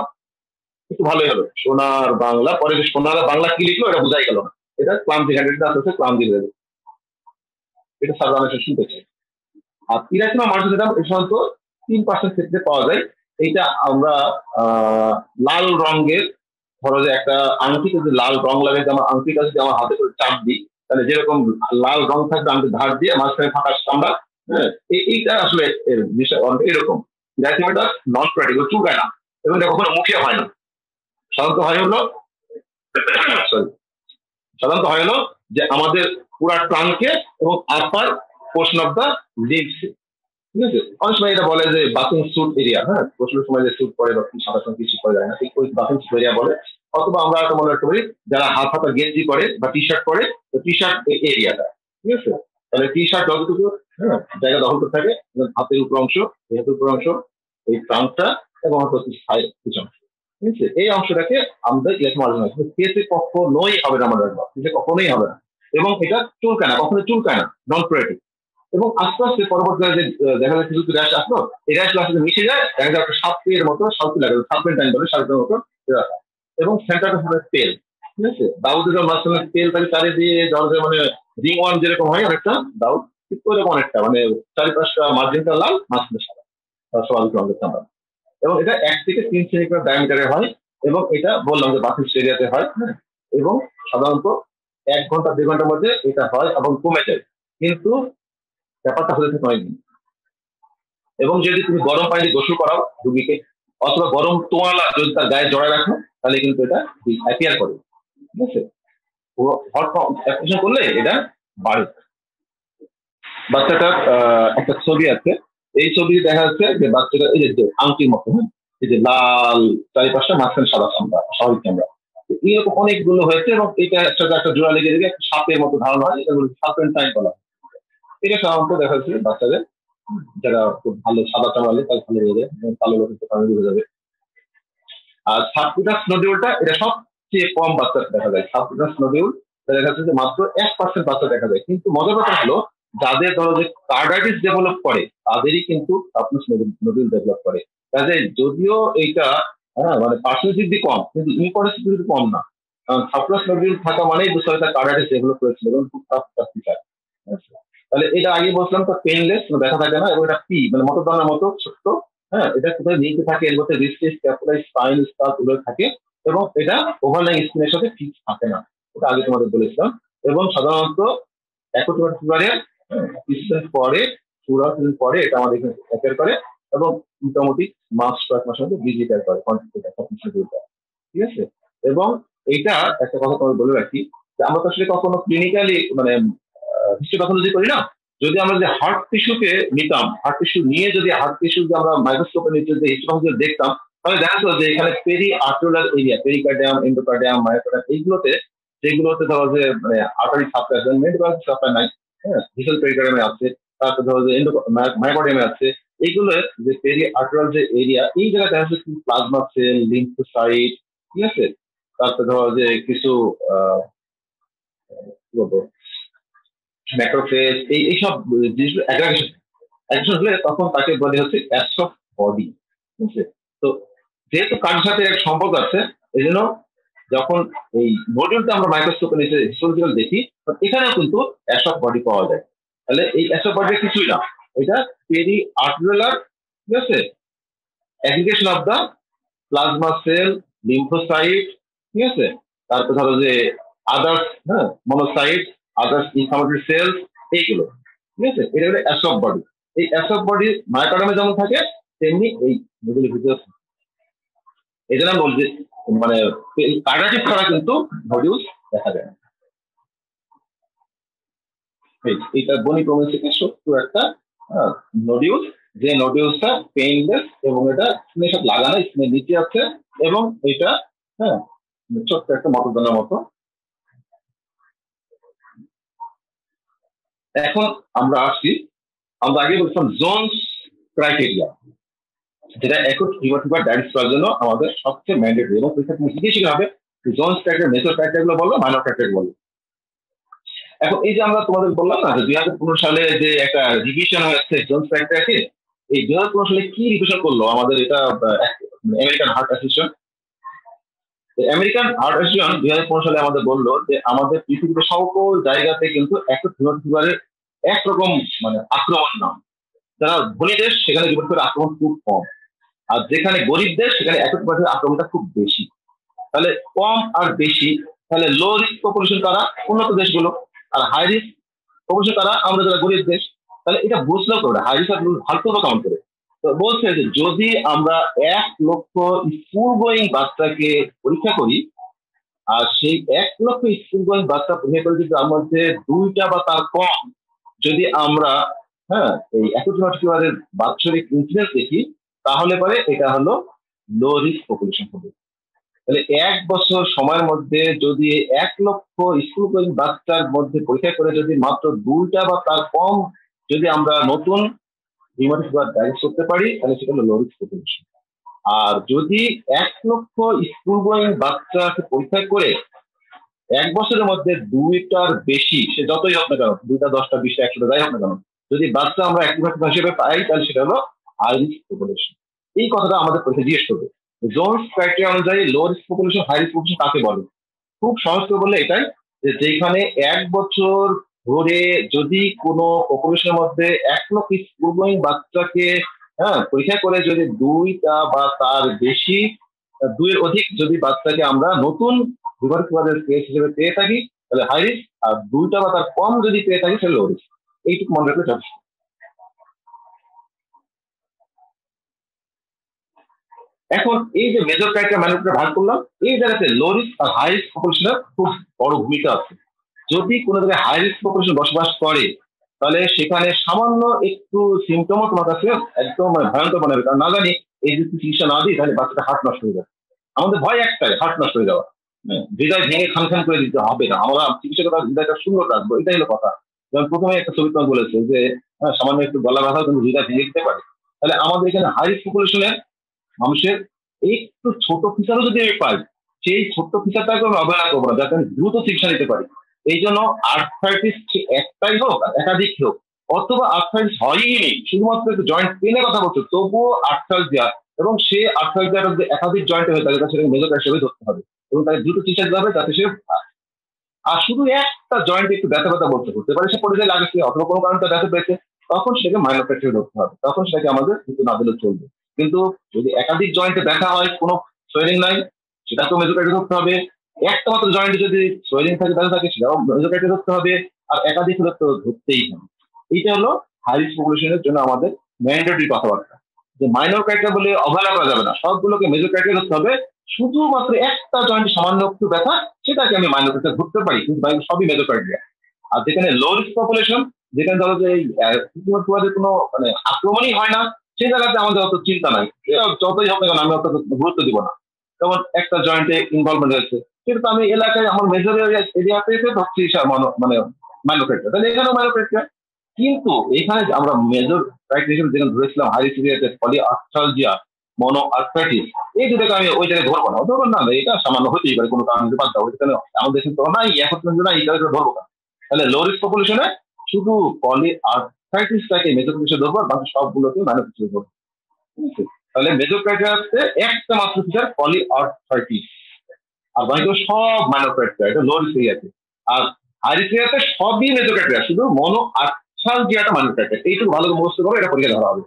একটু ভালোই হলো সোনার বাংলা, পরে সোনার বাংলা কি লিখলো এটা বোঝাই গেল না, এটা ক্লামজি হ্যান্ডেড আছে, ক্লামজি দেবে, এটা সাধারণ শুনতেছে। আর ইরাকিমা মানুষ যেটা সাধারণত 3% ক্ষেত্রে পাওয়া যায়, এইটা আমরা লাল রঙের, ধরো যে একটা আংটিতে যদি লাল রং লাগে, যে আমার আংটিটা যদি আমার হাতে করে চাপ দিই, তাহলে যেরকম লাল রং থাকবে আংটি ধার দিয়ে মাঝখানে ফাঁকা আমরা, হ্যাঁ, এইটা আসলে এর বিষয় অনেকটা এরকম। এটা নন প্র্যাকটিক্যাল, চুলকায় না, এবং এটা কখনো মুখে হয় না। সাধারণত হয় হলো sorry, সাধারণত হয় হলো যে আমাদের পুরা ট্রাঙ্কে এবং upper portion of the leaves, ঠিক আছে। অনেক সময় এটা বলে যে বাথিং স্যুট এরিয়া, হ্যাঁ, প্রচুর সময় যে স্যুট পরে বা সাদা সময় কিছু পরে যায় না, ঠিক ওই বাথিং স্যুট এরিয়া বলে। অথবা আমরা একটা মনে রাখতে পারি যারা হাত হাতা গেঞ্জি পরে বা টি শার্ট পরে, তো টি শার্ট এরিয়াটা, ঠিক আছে। তাহলে টি শার্ট যতটুকু, হ্যাঁ, জায়গা দখল করতে থাকে, হাতের উপর অংশ, হাতের উপর অংশ, এই ট্রাঙ্কটা এবং হয়তো কিছু অংশ, ঠিক আছে, এই অংশটাকে আমরা ইলেকট্রো মার্জিন হয়, কেসে কখনোই হবে না আমাদের, কখনোই হবে না। এবং এটা চুলকায় না, কখনো চুলকায় না, নন প্রেটিক। এবং আস্তে আস্তে পরবর্তীকালে যে দেখা যাচ্ছে কিছু র্যাশ আসলো, এই র্যাশ আসলে মিশে যায়, দেখা যায় একটা সাপের মতো, সাপি লাগে, সাপের টাইম বলে, সাপের মতো এবং সেন্টারটা হবে তেল, ঠিক আছে। দাউদের মাঝখানে তেল তাকে চারিদিকে দরজা, মানে রিং ওয়ান যেরকম হয় অনেকটা দাউদ, ঠিক ওরকম অনেকটা, মানে চারিপাশটা মার্জিনটা লাল, মাঝখানে সাদা, স্বাভাবিক রঙের চামড়া। এবং এটা 1 থেকে 3 সেন্টিমিটার ডায়ামিটারে হয়, এবং এটা বললাম যে বাথরুম এরিয়াতে হয়, হ্যাঁ। এবং সাধারণত 1 ঘন্টা 2 ঘন্টার মধ্যে এটা হয় এবং কমে যায়, কিন্তু ব্যাপারটা হয়ে থাকে অনেকদিন। এবং যদি তুমি গরম পানি দিয়ে গোসল করাও রুগীকে, অথবা গরম তোয়ালা যদি তার গায়ে জড়ায় রাখো, তাহলে কিন্তু এটা অ্যাপিয়ার করে, ঠিক আছে। হট অ্যাপ্লিকেশন করলে এটা বাড়ে। বাচ্চাটার একটা ছবি আছে, এই ছবি দেখা যাচ্ছে যে বাচ্চাটা এই যে আংটির মতো, হ্যাঁ, এই যে লাল চারিপাশটা, মাঝখানে সাদা চামড়া, স্বাভাবিক চামড়া, এইরকম অনেকগুলো হয়েছে। এবং এটা সাথে একটা জোড়া লেগে দিলে একটা সাপের মতো ধারণা হয়, এটা সাপের টাইম বলা হয়। এটা সাধারণত দেখা যাচ্ছে বাচ্চাদের যারা খুব ভালো সাদা চামড়ালে তার ভালো হয়ে যায়, এবং কালো লোকের তো কালো হয়ে যাবে। আর সাবকুটাস নোডিউলটা এটা সবচেয়ে কম বাচ্চা দেখা যায়। সাবকুটাস নোডিউল দেখা যাচ্ছে যে মাত্র 1% বাচ্চা দেখা যায়। কিন্তু মজার ব্যাপার হলো, যাদের ধরো যে কার্ডাইটিস ডেভেলপ করে, তাদেরই কিন্তু সাবকুটাস নোডিউল ডেভেলপ করে। কাজে যদিও এইটা, হ্যাঁ, মানে পার্সেন্টেজ কম, কিন্তু ইম্পর্টেন্স কিন্তু কম না। কারণ সাবকুটাস নোডিউল থাকা মানেই বুঝতে হবে তার কার্ডাইটিস ডেভেলপ করেছিল, এবং খুব টাফ ফিচার। তাহলে এটা আগে বলছিলাম তো পেনলেস, ব্যথা থাকে না, এবং এটা পি মানে মটরদানার মতো ছোট্ট, হ্যাঁ, এটা কোথায় নিচে থাকে, এর মধ্যে রিস্টেজ ক্যাপিটাল স্পাইন স্টাফ এগুলো থাকে, এবং এটা ওভারলাইং স্কিনের সাথে ফিক্স থাকে না, ওটা আগে তোমাদের বলেছিলাম। এবং সাধারণত অ্যাকুট ফিভারের কিছুদিন পরে, পুরো দিন পরে এটা আমাদের এখানে অ্যাপিয়ার করে, এবং মোটামুটি মাস 1 মাসের মধ্যে ভিজিটার করে ঠিক আছে। এবং এইটা একটা কথা তোমাকে বলে রাখি, যে আমরা তো আসলে কখনো ক্লিনিক্যালি মানে হিস্টোপ্যাথোলজি করি না। যদি আমরা যে হার্ট টিস্যুকে নিতাম, হার্ট টিস্যু নিয়ে যদি হার্ট টিস্যু আমরা মাইক্রোস্কোপের নিচে যে হিস্টোপ্যাথোলজি দেখতাম, তাহলে দেখা যেত যে এখানে periarticular area, pericardium, endocardium, myocardium, এইগুলোতে, যেগুলোতে ধরো যে মানে আর্টারি সাপ্লাই, মেন্টাল সাপ্লাই নাই, হ্যাঁ, ভিসাল পেরিকার্ডিয়ামে আছে, তারপর ধরো যে মায়োকার্ডিয়ামে আছে, এইগুলো যে পেরি আর্টারিয়াল যে এরিয়া, এই জায়গায় দেখা যাচ্ছে প্লাজমা সেল, লিম্ফোসাইট, ঠিক আছে। তারপর ধরো যে কিছু কি বলবো, ম্যাক্রোফেজ, এইসব জিনিসগুলো অ্যাগ্রাগেশন হলে তখন তাকে বলে হচ্ছে অ্যাপস অফ বডি, ঠিক আছে। তো যেহেতু কার সাথে এক সম্পর্ক আছে, এই জন্য যখন এই মডিউলটা আমরা মাইক্রোস্কোপে নিচে হিস্টোলজিক্যাল দেখি, এখানেও কিন্তু অ্যাপস অফ বডি পাওয়া যায়। তাহলে এই অ্যাপস অফ বডি কিছুই না, এটা পেরি আর্টিকুলার, ঠিক আছে, aggregation of the plasma cell, lymphocyte, ঠিক আছে। তারপর ধরো যে আদার্স, হ্যাঁ, মনোসাইট, আদার্স ইনফ্লামেটরি সেলস, এইগুলো, ঠিক আছে। এটা হলো অ্যাসব বডি। এই অ্যাসব বডি মায়োকার্ডিয়ামে যেমন থাকে, তেমনি এই মেডুলারি ভিতরে। এই জন্য বলছি মানে কার্ডিয়াটিক ছাড়া কিন্তু নডিউলস দেখা যায় না। এইটা বনি প্রমেন থেকে ছোট্ট একটা নডিউল, যে নডিউলসটা পেইনলেস, এবং এটা স্কিনের সাথে লাগানো, স্কিনের নিচে আছে, এবং এটা, হ্যাঁ, ছোট্ট একটা মটরদানার মতো। এখন আমরা আসছি, আমরা আগে বলছিলাম জোনস ক্রাইটেরিয়া, যেটা অ্যাকুট ফিভার ডায়াগনোস করার জন্য আমাদের সবচেয়ে ম্যান্ডেটরি, এবং পরীক্ষা তুমি শিখে হবে জোনস ক্রাইটেরিয়া, মেজর ক্রাইটেরিয়া গুলো বললো, মাইনর ক্রাইটেরিয়া বললো। এখন এই যে আমরা তোমাদের বললাম না যে 2015 সালে যে একটা রিভিশন হয়েছে জোনস ক্রাইটেরিয়াকে, এই 2015 সালে কি রিভিশন করলো আমাদের, এটা American Heart Association. American Heart association 2015 সালে আমাদের বললো যে আমাদের পৃথিবীতে সকল জায়গাতে কিন্তু অ্যাকুট ফিভারের একরকম মানে আক্রমণ না, যারা ধনী দেশ সেখানে রিপোর্ট করে আক্রমণ খুব কম। আর যেখানে গরিব দেশ সেখানে অ্যাকুট লিভারের আক্রমণটা খুব বেশি। তাহলে কম আর বেশি, তাহলে লো রিস্ক পপুলেশন কারা? উন্নত দেশগুলো। আর হাই রিস্ক পপুলেশন কারা? আমরা যারা গরিব দেশ। তাহলে এটা বুঝলেও করে হাই রিস্ক আর ভালো করবো কেমন করে? তো বলছে যে যদি আমরা 1 লক্ষ স্কুল গোয়িং বাচ্চাকে পরীক্ষা করি, আর সেই 1 লক্ষ স্কুল গোয়িং বাচ্চা পরীক্ষা করে যদি তার মধ্যে 2টা বা তার কম যদি আমরা হ্যাঁ এই অ্যাকুট বাৎসরিক ইন্সিডেন্স দেখি, তাহলে পরে এটা হলো লো রিস্ক পপুলেশন হবে। তাহলে 1 বছর সময়ের মধ্যে যদি 1 লক্ষ স্কুল গোয়িং বাচ্চার মধ্যে পরীক্ষা করে যদি মাত্র 2টা বা তার কম যদি আমরা নতুন রিউমাটিক ফিভার ডায়াগনোস করতে পারি, তাহলে সেটা হলো লো রিস্ক পপুলেশন। আর যদি 1 লক্ষ স্কুল গোয়িং বাচ্চাকে পরীক্ষা করে 1 বছরের মধ্যে 2টার বেশি, সে যতই হোক না কেন, 2টা 10টা 20টা 100টা যাই হোক না কেন, যদি বাচ্চা আমরা অ্যাক্টিভ হিসেবে পাই, তাহলে সেটা হলো হাই রিস্ক পপুলেশন। এই কথাটা আমাদের পরীক্ষা জিজ্ঞেস করবে। জোনস ক্রাইটেরিয়া অনুযায়ী low risk population high risk population কাকে বলে? খুব সহজ করে বললে এটাই, যে যেখানে 1 বছর ধরে যদি কোনো পপুলেশনের মধ্যে 1 লক্ষ স্কুল গোয়িং বাচ্চাকে পরীক্ষা করে যদি 2টা বা তার বেশি, 2-এর অধিক যদি বাচ্চাকে আমরা নতুন লিভার কেস হিসেবে পেয়ে থাকি, তাহলে হাই রিস্ক। আর 2টা বা তার কম যদি পেয়ে থাকি, তাহলে লো রিস্ক। এইটুকু মনে রাখলে যথেষ্ট। এখন এই যে মেজর ক্রাইটেরিয়া মাইনর ক্রাইটেরিয়া ভাগ করলাম, এই জায়গাতে লো রিস্ক আর হাই রিস্ক পপুলেশনের খুব বড় ভূমিকা আছে। যদি কোনো জায়গায় হাই রিস্ক পপুলেশন বসবাস করে, তাহলে সেখানে সামান্য একটু সিমটমও তোমার কাছে একদম ভয়ঙ্কর বানাবে। কারণ না জানি এই যদি চিকিৎসা না দিই, তাহলে বাচ্চাটা হার্ট নষ্ট হয়ে যাবে। আমাদের ভয় একটাই, হার্ট নষ্ট হয়ে যাওয়া। হৃদয় ভেঙে খান খান করে দিতে হবে না, আমরা চিকিৎসকের হৃদয়টা সুন্দর রাখবো, এটাই হলো কথা। যেমন প্রথমে একটা ছবি তোমার বলেছে যে সামান্য একটু গলা ব্যথা কিন্তু হৃদয় ভেঙে দিতে পারে। তাহলে আমাদের এখানে হাই রিস্ক পপুলেশনের মানুষের একটু ছোট ফিচারও যদি আমি পাই, সেই ছোট্ট ফিচারটাকে আমি অবহেলা করবো না, যাতে আমি দ্রুত চিকিৎসা নিতে পারি। এই জন্য আর্থ্রাইটিস একটাই হোক একাধিক হোক, অথবা আর্থ্রাইটিস হয়ই নেই, শুধুমাত্র একটু জয়েন্ট পেনের কথা বলছো, তবুও আর্থ্রালজিয়া, এবং সে আর্থ্রালজিয়াটা যদি একাধিক জয়েন্টে হয়ে থাকে, সেটাকে মেজর হিসেবে ধরতে হবে এবং তাকে দ্রুত চিকিৎসা দিতে হবে, যাতে সে আর শুধু একটা জয়েন্টে একটু ব্যথা ব্যথা বলতে হতে পারে, সে পড়ে যায় লাগছে অথবা কোনো কারণে ব্যথা পেয়েছে, তখন সেটাকে মাইনর ফ্র্যাকচারে ধরতে হবে, তখন সেটাকে আমাদের কিন্তু না দিলে চলবে। কিন্তু যদি একাধিক জয়েন্টে ব্যথা হয়, কোনো সোয়েলিং নাই, সেটা তো মেজর ধরতে হবে। একটা মাত্র জয়েন্টে যদি সোয়েলিং থাকে ব্যথা থাকে, সেটাও মেজর ধরতে হবে। আর একাধিক হলে তো ধরতেই হবে। এইটা হলো হাই রিস্ক পপুলেশনের জন্য আমাদের ম্যান্ডেটরি কথাবার্তা, যে মাইনর ক্রাইটেরিয়া বলে অবহেলা করা যাবে না, সবগুলোকে মেজর ক্রাইটেরিয়া ধরতে হবে। শুধুমাত্র একটা জয়েন্ট সামান্য একটু ব্যথা, সেটাকে আমি মাইনর ক্রাইটেরিয়া ধরতে পারি, কিন্তু সবই মেজর ক্রাইটেরিয়া। আর যেখানে লো রিস্ক পপুলেশন, যেখানে ধরো যে কোনো মানে আক্রমণই হয় না, সেই জায়গাতে আমাদের অত চিন্তা নাই, যতই হোক না কেন আমি অত গুরুত্ব দিব না। যেমন একটা জয়েন্টে ইনভলভমেন্ট হয়েছে, কিন্তু আমি এলাকায় আমার মেজর এরিয়াতে ধরছি মানে মাইনর ক্রাইটেরিয়া, তাহলে এখানেও মাইনর ক্রাইটেরিয়া। কিন্তু এখানে আমরা মেজর ক্রাইটেরিয়া যেখানে ধরেছিলাম হাই রিস্ক এরিয়াতে পলিআর্থ্রালজিয়া, মনো আর্থ্রাইটিস, এই দুটোকে আমি ওই জায়গায় ধরবো না, ধরবো না, এটা সামান্য হতেই পারে কোনো কারণে বাদ দাও, ওইখানে আমাদের কিন্তু নাই এখন না, এই জায়গায় ধরবো না। তাহলে লো রিস্ক পপুলেশনে শুধু পলিআর্থ্রাইটিসটাকে মেজর হিসেবে ধরবো, আর বাকি সবগুলোকে মাইনর হিসেবে ধরবো। ঠিক আছে? তাহলে মেজর ক্রাইটেরিয়া হচ্ছে একটা মাত্র ফিচার পলিআর্থ্রাইটিস, আর বাকিগুলো সব মাইনর ক্রাইটেরিয়া, এটা লো রিস্ক এরিয়াতে। আর হাই রিস্ক এরিয়াতে সবই মেজর ক্রাইটেরিয়া, শুধু মনো আর্থ্রালজিয়াটা মাইনর ক্রাইটেরিয়া। এইটুকু ভালো করে মুখস্থ করো, এটা পরীক্ষা ধরা হবে।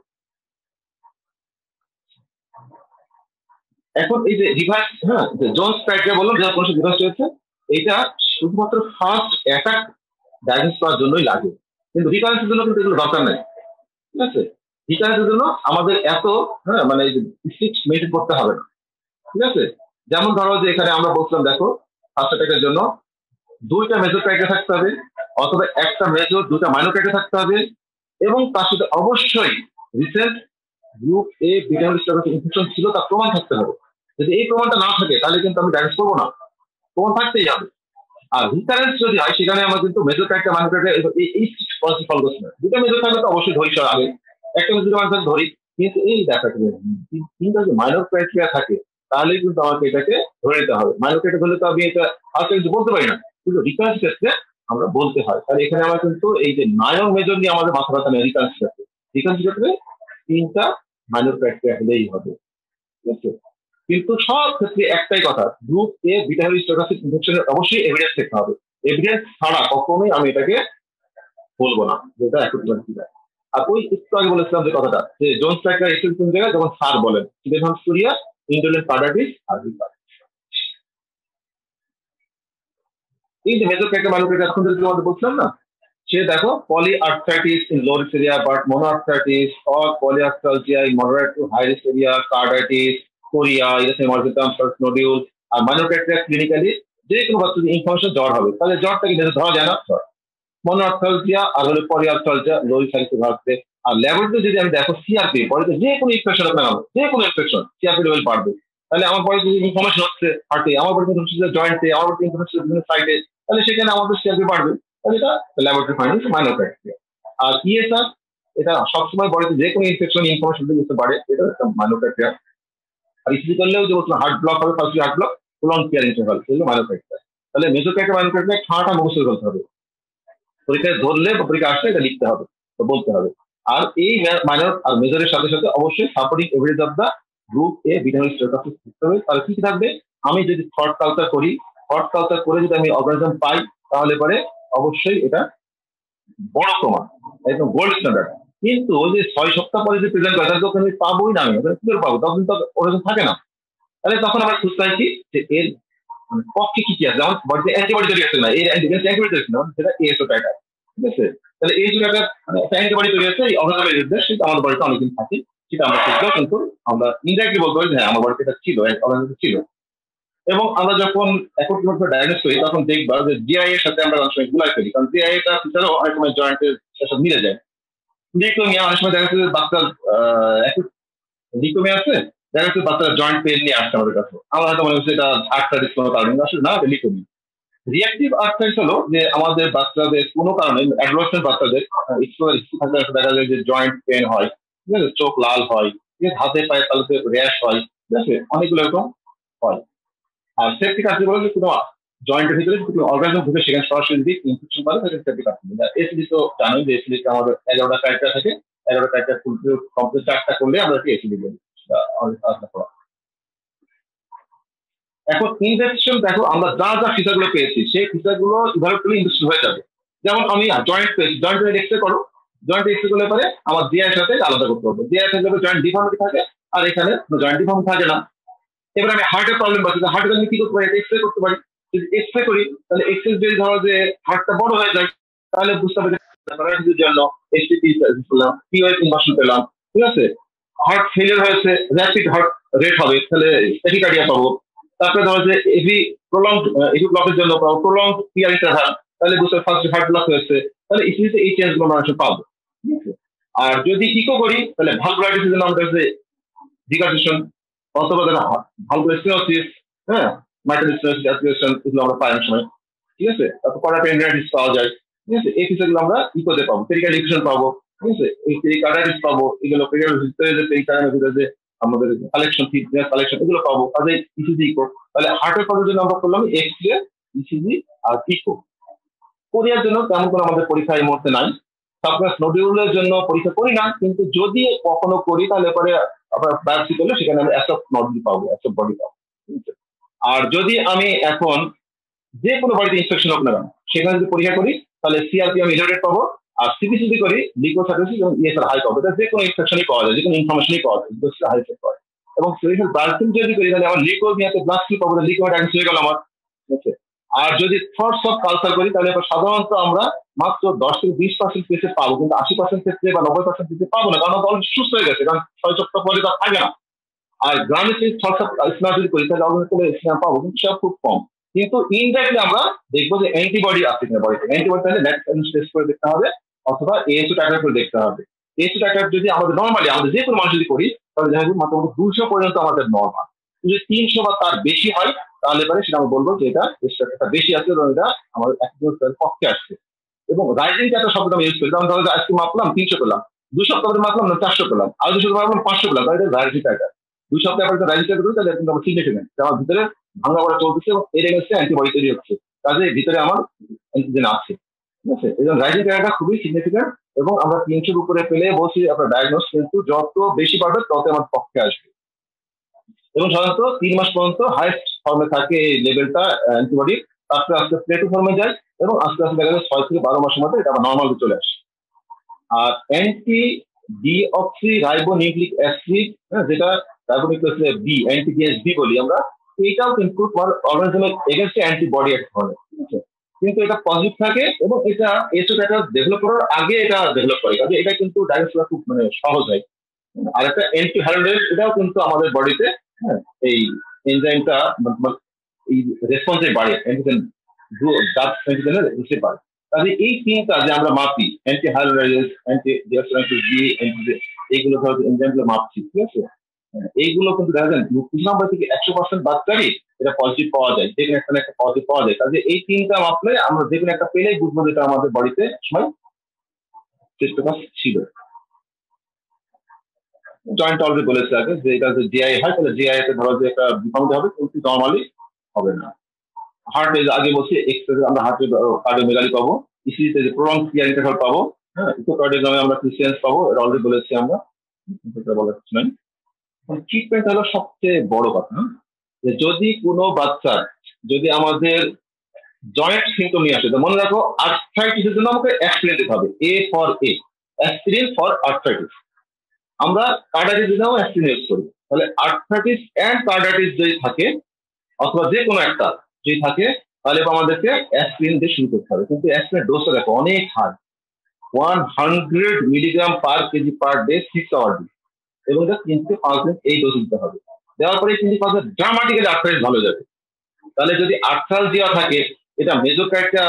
এখন এই যে রিভার্স, যে জোনস ক্রাইটেরিয়া বললাম, যা কোনো রিভার্স হয়েছে, এটা শুধুমাত্র ফার্স্ট অ্যাটাক ডায়াগনোস করার জন্যই লাগে, কিন্তু রিকারেন্সের জন্য কিন্তু এগুলো দরকার নেই। ঠিক আছে? রিকারেন্সের জন্য আমাদের এত মানে স্ট্রিক্ট মেনটেন করতে হবে না। ঠিক আছে? যেমন ধরো যে এখানে আমরা বলছিলাম, দেখো ফার্স্ট অ্যাটাকের জন্য 2টা মেজর ক্রাইটেরিয়া থাকতে হবে, অথবা একটা মেজর 2টা মাইনর ক্রাইটেরিয়া থাকতে হবে, এবং তার সাথে অবশ্যই রিসেন্ট গ্রুপ এ বিটা ইনফেকশন ছিল তার প্রমাণ থাকতে হবে। যদি এই প্রমাণটা না থাকে, তাহলে কিন্তু আমি ডায়াগনোস করবো না, প্রমাণ থাকতেই হবে। আর রিকারেন্স যদি হয়, সেখানে আমরা কিন্তু মেজর ক্রাইটেরিয়া মাইনর ক্রাইটেরিয়া এই পলিসি ফলো করছি না। 2টা মেজর থাকলে তো অবশ্যই ধরি সব আগে, একটা মেজর মাইনর ধরি, কিন্তু এই দেখাটা 3টা যে মাইনর ক্রাইটেরিয়া থাকে, তাহলে কিন্তু আমাকে এটাকে ধরে নিতে হবে। মাইনর ক্রাইটেরিয়া ধরলে তো আমি এটা ফার্স্ট কিছু বলতে পারি না, কিন্তু রিকারেন্স ক্ষেত্রে আমরা বলতে হয়। তাহলে এখানে আমরা কিন্তু এই যে মাইনর মেজর নিয়ে আমাদের মাথা ব্যথা নেই। রিকারেন্স ক্ষেত্রে 3টা মাইনর ক্রাইটেরিয়া হলেই হবে। ঠিক আছে? কিন্তু সব ক্ষেত্রে একটাই কথা, গ্রুপ এ বিটা হিস্টোগ্রাফিক ইনফেকশনের অবশ্যই এভিডেন্স থাকতে হবে। এভিডেন্স ছাড়া কখনোই আমি এটাকে বলবো না, যেটা এখন আর ওই একটু আগে বলেছিলাম যে কথাটা যে জোনস একটা এক্সেল কোন জায়গায় যখন স্যার বলেন স্টিফেন সুরিয়া ইন্ডোলেন্ট কার্ডাইটিস আর এই যে মেজর ক্যারেক্টার মাইনর ক্যারেক্টার এখন যদি আমাদের বলছিলাম না সে দেখো polyarthritis in low risk area but monoarthritis or polyarthralgia in moderate to high risk area, carditis, chorea, erythema, nodule R minor character clinically যে কোনো বাচ্চা ইনফরমেশন জ্বর হবে তাহলে জ্বরটা কি ধরা যায় না মনোআর্থালজিয়া আর হলো পলিআর্থালজিয়া লোই সাইতে ভাগতে আর ল্যাবরেটরি যদি আমি দেখো সিআরপি বডিতে যে কোনো ইনফেকশন হবে না যে কোনো ইনফেকশন সিআরপি লেভেল বাড়বে তাহলে আমার বডিতে যদি ইনফরমেশন হচ্ছে হার্টে আমার বডিতে ইনফরমেশন হচ্ছে জয়েন্টে আমার বডিতে ইনফরমেশন হচ্ছে বিভিন্ন সাইডে তাহলে সেখানে আমাদের সিআরপি বাড়বে তাহলে এটা ল্যাবরেটরি ফাইন্ডিংস মাইনর ক্যারেক্টার আর ইএসআর এটা সবসময় বডিতে যে কোনো ইনফেকশন ইনফরমেশন দিতে পারে এটা একটা মাইনর ক্যারেক্টার আর ইসিজি করলেও যে বলছিলাম হার্ট ব্লক হবে first heart block prolong care interval সেগুলো মাইনর ক্যারেক্টার তাহলে মেজর ক্যারেক্টার মাইনর ক্যারেক্টার ঠাঁটা মুখস্থ করতে হবে পরীক্ষায় ধরলে বা পরীক্ষা আসলে এটা লিখতে হবে তো বলতে হবে আর এই মাইনর আর মেজরের সাথে সাথে অবশ্যই supporting evidence of the group A vitamin status থাকতে হবে তাহলে কি থাকবে আমি যদি থট কালচার করি থট কালচার করে যদি আমি অর্গানিজম পাই তাহলে পরে অবশ্যই এটা বড় প্রমাণ একদম গোল্ড স্ট্যান্ডার্ড কিন্তু ওই যে 6 সপ্তাহ পরে যে প্রেজেন্ট করে তাহলে তো আমি পাবোই না আমি কি করে পাবো তখন তো অর্গানিজম থাকে না তাহলে তখন আমরা খুঁজতে হয় কি যে এর পক্ষে কি কি আছে যেমন বডিতে অ্যান্টিবডি তৈরি আছে না এই অ্যান্টিবডি তৈরি না সেটা এএসও টাইটার ঠিক আছে তাহলে এই যে একটা অ্যান্টিবডি তৈরি আছে এই অর্গানিজমের বিরুদ্ধে সেটা আমাদের বডিতে অনেকদিন থাকে সেটা আমরা খুঁজবো কিন্তু আমরা ইনডাইরেক্টলি বলতে পারি হ্যাঁ আমার বডিতে এটা ছিল অর্গানিজম ছিল এবং আমরা যখন একত্রিত ডায়াগনোস করি তখন দেখবা যে জিআই এর সাথে আমরা অনেক সময় গুলাই করি কারণ জিআই টা ফিচারও অনেক সময় জয়েন্টের সাথে মিলে যায় লিকোমিয়া অনেক সময় দেখা যাচ্ছে যে বাচ্চার লিকোমিয়া আছে দেখা যাচ্ছে বাচ্চারা জয়েন্ট পেন নিয়ে আসছে আমাদের কাছে আমরা হয়তো মনে করছি এটা আর্থ্রাইটিস কোনো কারণে আসলে না লিকোমিয়া রিঅ্যাক্টিভ আর্থ্রাইটিস হলো যে আমাদের বাচ্চাদের কোনো কারণে অ্যাডোলেসেন্ট বাচ্চাদের দেখা যায় যে জয়েন্ট পেন হয় ঠিক আছে চোখ লাল হয় ঠিক আছে হাতে পায়ে তালুতে র্যাশ হয় ঠিক আছে অনেকগুলো এরকম হয় আর সেফটি কার্ড বলে যে কোনো জয়েন্টের ভিতরে কোনো অর্গানিজম ঢুকে সেখানে সরাসরি যদি ইনফেকশন করে তাহলে সেফটি কার্ড এসিডি তো জানোই যে এসিডিতে আমাদের 11টা ক্রাইটেরিয়া থাকে 11টা ক্রাইটেরিয়া কমপ্লিট 4টা করলে আমরা এসিডি বলি এখন ইনভেস্টিগেশন দেখো আমরা যা যা ফিচারগুলো পেয়েছি সেই ফিচারগুলো ইভালুয়েট করলে ইনভেস্ট হয়ে যাবে যেমন আমি জয়েন্ট পেয়েছি জয়েন্ট এক্সরে করো জয়েন্ট এক্সরে করলে পরে আমার জিআই সাথে আলাদা করতে হবে জিআই সাথে জয়েন্ট ডিফর্মিটি থাকে আর এখানে জয়েন্ট ডিফর্মিটি থাকে না এবার আমি হার্টের প্রবলেম পাচ্ছি হার্টের আমি কি করতে পারি এক্সরে করতে পারি যদি এক্সরে করি তাহলে এক্সরে যদি ধরো যে হার্টটা বড় হয়ে যায় তাহলে বুঝতে পারি জন্য এসটিপি পিওএস ইনভার্সন পেলাম ঠিক আছে হার্ট ফেলিয়ার হয়েছে র্যাপিড হার্ট রেট হবে তাহলে ট্যাকিকার্ডিয়া পাবো তারপরে ধরো যে এভি ব্লকের জন্য পাবো প্রলং পিআর ইন্টারভাল তাহলে বুঝতে ফার্স্ট হার্ট ব্লক হয়েছে তাহলে ইসিতে এই চেঞ্জগুলো আমরা পাবো ঠিক আছে আর যদি ইকো করি তাহলে ভালভুলাইটিসের জন্য আমাদের যে ডিকার্টেশন অথবা ভালভুলার স্টেনোসিস হ্যাঁ মাইট্রাল স্টেনোসিস অ্যাসপিরেশন এগুলো আমরা পাই অনেক সময় ঠিক আছে তারপর করাপেন্ডাইটিস পাওয়া যায় ঠিক আছে এই ফিচারগুলো আমরা ইকোতে পাবো পেরিকার্ড ইনফেকশন পাবো ঠিক আছে এই পেরিকার্ডাইটিস পাবো এগুলো পেরিকার্ডের ভিতরে যে পেরিকার্ডের ভিতরে যে আমাদের কালেকশন ফিটনেস কালেকশন এগুলো পাবো তাহলে ইসিজি ইকো তাহলে হার্টের করার জন্য আমরা করলাম এক্সরে ইসিজি আর ইকো কোরিয়ার জন্য তেমন কোনো আমাদের পরীক্ষা এই মুহূর্তে নাই সাবক্লাস নডিউলের জন্য পরীক্ষা করি না কিন্তু যদি কখনো করি তাহলে পরে আবার বায়োপসি করলে সেখানে আমি অ্যাসপ নডিউল পাবো অ্যাসপ বডি পাবো ঠিক আছে আর যদি আমি এখন যে কোনো বডিতে ইনফেকশন হোক না কেন সেখানে যদি পরীক্ষা করি তাহলে সিআরপি আমি ইলেভেটেড পাবো আর সিবিসি যদি করি লিকোসাইটোসিস এবং ইএসআর হাই পাবো এটা যে কোনো ইনফেকশনই পাওয়া যায় যে কোনো ইনফরমেশনই পাওয়া যায় হাই চেক পাওয়া যায় এবং সেরিফাল ব্লাড যদি করি তাহলে আমার লিকোমিয়াতে ব্লাড স্লিপ পাবো লিকোমিয়া ডায়াগনোস হয়ে গেল আমার ঠিক আছে আর যদি থটস অফ কালচার করি তাহলে সাধারণত আমরা মাত্র 10 থেকে 20% কেসে পাবো কিন্তু 80% ক্ষেত্রে বা 90% ক্ষেত্রে পাবো না কারণ অলরেডি সুস্থ হয়ে গেছে কারণ 6 সপ্তাহ পরে তা থাকে না আর গ্রামে যদি থটস অফ স্নার যদি করি তাহলে অলরেডি পাবো কিন্তু সব খুব কম কিন্তু ইনডাইরেক্টলি আমরা দেখবো যে অ্যান্টিবডি আছে কিনা বডিতে অ্যান্টিবডি তাহলে ল্যাবস টেস্ট করে দেখতে হবে অথবা এএসও টাইটার করে দেখতে হবে এএসও টাইটার যদি আমাদের নর্মালি আমাদের যে কোনো মানুষ যদি করি তাহলে দেখা যাবে মোটামুটি 200 পর্যন্ত আমাদের নর্মাল যদি 300 বা তার বেশি হয় তাহলে পরে সেটা আমরা বলবো যে এটা স্ট্রেসটা বেশি আছে এবং এটা আমাদের একদম পক্ষে আসছে এবং রাইজিং একটা শব্দ আমি ইউজ করি কারণ ধরো আজকে মাপলাম 300 পেলাম 2 সপ্তাহ পরে মাপলাম না 400 পেলাম আর 2 সপ্তাহ মাপলাম 500 পেলাম তাহলে এটা রাইজিং টাইটার 2 সপ্তাহ পরে রাইজিং টাইটার করি তাহলে কিন্তু আমার সিগনিফিকেন্ট আমার ভিতরে ভাঙা পড়া চলতেছে এবং এর এগেন্সটে অ্যান্টিবডি তৈরি হচ্ছে কাজে ভিতরে আমার অ্যান্টিজেন আছে ঠিক আছে এই জন্য রাইজিং টাইটারটা খুবই সিগনিফিকেন্ট এবং আমরা 300 উপরে পেলে বলছি আপনার ডায়াগনোস কিন্তু যত বেশি পারবে তত আমার পক্ষে আসবে এবং সাধারণত 3 মাস পর্যন্ত হাইস্ট ফর্মে থাকে এই লেভেলটা অ্যান্টিবডি তারপরে আস্তে প্লেটো ফর্মে যায় এবং আস্তে আস্তে দেখা যায় 6 থেকে 12 মাসের মধ্যে এটা আবার নর্মাল চলে আসে আর অ্যান্টি ডিঅক্সি রাইবোনিউক্লিক অ্যাসিড, যেটা রাইবোনিউক্লিক বি, অ্যান্টি ডিএসবি বলি আমরা, এইটাও কিন্তু অর্গানিজমের এগেনস্টে অ্যান্টিবডি এক ধরনের, ঠিক আছে? কিন্তু এটা পজিটিভ থাকে এবং এটা এসোটা ডেভেলপ করার আগে এটা ডেভেলপ করে, কাজে এটা কিন্তু ডাইজেস্ট করা খুব মানে সহজ হয়। আর একটা অ্যান্টি হ্যালোডেজ, এটাও কিন্তু আমাদের বডিতে এই এনজাইমটা এই রেসপন্সে বাড়ে, অ্যান্টিজেন ডার্ক অ্যান্টিজেনের রেসপন্সে বাড়ে। তাহলে এই তিনটা যে আমরা মাপি, অ্যান্টি হ্যালোডেজ, অ্যান্টি ডি, এইগুলো ধরো এনজাইমগুলো মাপছি, ঠিক আছে? এইগুলো কিন্তু দেখা যায় কিছু নাম্বার থেকে 100% বাচ্চারই এটা পজিটিভ পাওয়া যায়, যে কোনো একটা পজিটিভ পাওয়া যায়। কাজে এই তিনটা মাপলে আমরা যে কোনো একটা পেলেই বুঝবো যেটা আমাদের বডিতে সময় সিস্টেমাস ছিল। জয়েন্ট অলরেডি বলেছে আগে যে এটা যদি জিআই হয় তাহলে জিআই তে ধরো যে একটা বিফর্মিটি হবে, কিন্তু নর্মালি হবে না। হার্ট আগে বলছি, এক্সরে আমরা হার্টে কার্ডিওমেগালি পাবো, ইসিজিতে যে প্রলং ক্লিয়ার ইন্টারভাল পাবো, হ্যাঁ, ইকোকার্ডিওগ্রামে আমরা ক্রিসিয়েন্স পাবো, এটা অলরেডি বলেছি আমরা, এটা বলার কিছু নাই। ট্রিটমেন্ট হলো সবচেয়ে বড় কথা। যে যদি কোনো বাচ্চার যদি আমাদের জয়েন্ট সিমটম নিয়ে আসে, মনে রাখো আর্থ্রাইটিসের জন্য আমাকে অ্যাসপিরিন দিতে হবে, A for a, aspirin for arthritis. আমরা কার্ডাইটিস দিলেও অ্যাসপিরিন ইউজ করি। তাহলে আর্থ্রাইটিস অ্যান্ড কার্ডাইটিস যদি থাকে অথবা যে কোনো একটা যদি থাকে, তাহলে আমাদেরকে অ্যাসপিরিন দিয়ে শুরু করতে হবে। কিন্তু অ্যাসপিরিন ডোজটা দেখো অনেক high, 100 milligram per KG per day 6 hour day, এবং এটা 3 থেকে 5 দিন এই ডোজ দিতে হবে। দেওয়ার পরে 3 থেকে 5 দিন ড্রামাটিক্যালি আর্থ্রাইটিস ভালো যাবে। তাহলে যদি আর্থ্রালজিয়া থাকে, এটা মেজোক্রাইটিয়া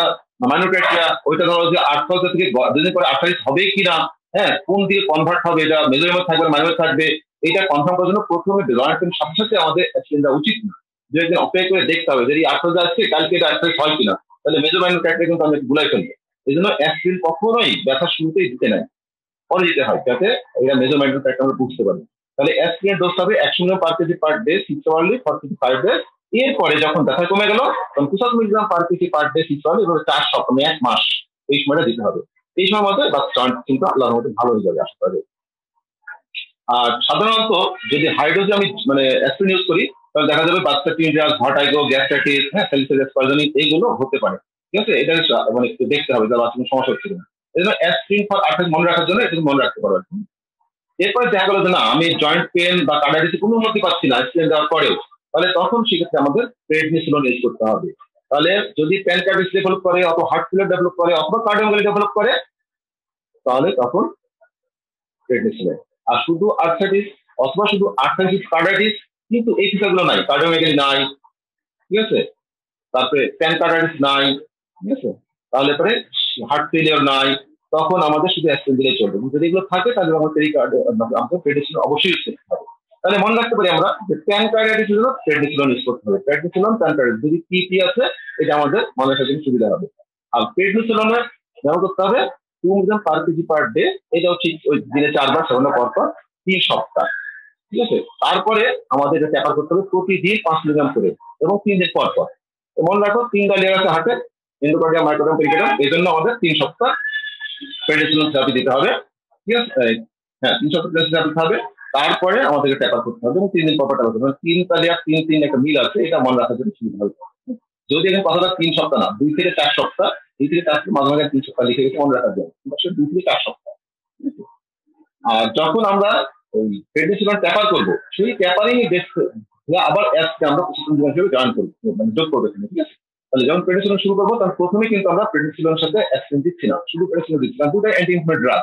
মাইনোক্রাইটিয়া, ওইটা ধরো যে আর্থ্রালজিয়া থেকে দুদিন পরে আর্থ্রাইটিস হবে কিনা, হ্যাঁ, কোন দিকে কনভার্ট হবে, এটা মেজোরিয়াম থাকবে মাইনোর থাকবে, এটা কনফার্ম করার জন্য প্রথমে জয়েন্টের সাথে সাথে আমাদের অ্যাক্সিডেন্ট দেওয়া উচিত না। দু একদিন অপেক্ষা করে দেখতে হবে যদি আর্থ্রালজিয়া আসছে কালকে এটা আর্থ্রাইটিস হয় কিনা, তাহলে মেজর মাইনোক্রাইটিয়া কিন্তু আমি ভুলাই ফেলবো। এই জন্য অ্যাক্সিডেন্ট কখনোই ব্যথা শুরুতেই দিতে নেয়, পরে দিতে হয়, যাতে এটা মেজর মাইনোক্রাইটিয়া আমরা বুঝতে পারি। তাহলে অ্যাসপিরিন ডোজ হবে 100 milligram per KG per day 6 hourly for 5 days. এরপরে যখন ব্যথা কমে গেল তখন 200 milligram per KG per day 6 hourly, এভাবে 4 সপ্তাহ 1 মাস এই সময়টা দিতে হবে। এই সময় মধ্যে বাচ্চা কিন্তু আল্লাহর মধ্যে ভালো হয়ে যাবে আশা করা যায়। আর সাধারণত যদি হাই ডোজে আমি মানে অ্যাসপিরিন ইউজ করি, তাহলে দেখা যাবে বাচ্চা টিনজাস, ভার্টাইগো, গ্যাস্ট্রাইটিস, হ্যাঁ, সেলিসিয়াস পয়জনিং এইগুলো হতে পারে, ঠিক আছে? এটা মানে একটু দেখতে হবে যে বাচ্চার সমস্যা হচ্ছে কিনা। এই জন্য অ্যাসপিরিন ফর আর্থ্রাইটিস মনে রাখার জন্য এটা মনে রাখতে পারো। এরপরে দেখা গেল যে না, আমি জয়েন্ট পেন বা কার্ডাইটিসে কোনো উন্নতি পাচ্ছি না অ্যাসপিরিন দেওয়ার পরেও, তাহলে তখন সেক্ষেত্রে আমাদের প্রেডনিসোলন ইউজ করতে হবে। তাহলে যদি প্যানক্রাইটিস ডেভেলপ করে অথবা হার্ট ফেলিয়ার ডেভেলপ করে অথবা কার্ডিওমেগালি ডেভেলপ করে, তাহলে তখন প্রেডনিসোলন। আর শুধু আর্থ্রাইটিস অথবা শুধু আর্থ্রাইটিস কার্ডাইটিস, কিন্তু এই ফিচারগুলো নাই, কার্ডিওমেগালি নাই, ঠিক আছে, তারপরে প্যানকার্ডাইটিস নাই, ঠিক আছে, তাহলে পরে হার্ট ফেলিয়ার নাই, তখন আমাদের শুধু অ্যাসপিরিন দিলে চলবে। যদি এগুলো থাকে তাহলে আমাদের প্রেডনিসোলন অবশ্যই ইউজ করতে হবে। তাহলে মনে রাখতে পারি আমরা যে প্যানকার্ডাইটিসের জন্য প্রেডনিসোলন ইউজ করতে হবে। প্রেডনিসোলন, প্যানকার্ডাইটিস যদি পিপি আছে, এটা আমাদের মনে রাখার জন্য সুবিধা হবে। আর প্রেডনিসোলনের ব্যবহার করতে হবে 2 milligram per KG per day, এটাও ঠিক ওই দিনে 4 বার সেবনের পর 3 সপ্তাহ, ঠিক আছে? তারপরে আমাদের এটা ট্যাপার করতে হবে প্রতিদিন 5 মিলিগ্রাম করে এবং 3 দিন পর পর। মনে রাখো 3টা লেয়ার আছে হার্টে, এন্ডোকার্ডিয়াম, মাইটোকন্ড্রিয়াম, পেরিকার্ডিয়াম, এই জন্য আমাদের 3 সপ্তাহ প্রেডনিসোলন থেরাপি দিতে হবে, ঠিক আছে? হ্যাঁ, 3 সপ্তাহ প্রেডনিসোলন দিতে হবে, তারপরে আমাদেরকে ট্যাপার করতে হবে এবং 3 দিন পর পর ট্যাপার করতে হবে। 3টা লেয়ার 3 একটা মিল আছে, এটা মনে রাখার জন্য সুবিধা হবে। যদি এখানে কথাটা 3 সপ্তাহ না, 2 থেকে 4 সপ্তাহ, 2 থেকে 4 মাঝে মাঝে 3 সপ্তাহ লিখে গেছে, মনে রাখার জন্য 2 থেকে 4 সপ্তাহ। আর যখন আমরা ওই প্রেডনিসোলন ট্যাপার করবো, সেই ট্যাপারিং আবার অ্যাপকে আমরা প্রশিক্ষণ হিসেবে জয়েন করবো, মানে যোগ করবো, ঠিক আছে? তাহলে যখন প্রেডনিসোলন শুরু করবো তখন প্রথমে কিন্তু আমরা প্রেডনিসোলনের সাথে অ্যাসপিরিন দিচ্ছি না, শুধু প্রেডনিসোলন দিচ্ছি, কারণ দুটাই anti inflammatory drug.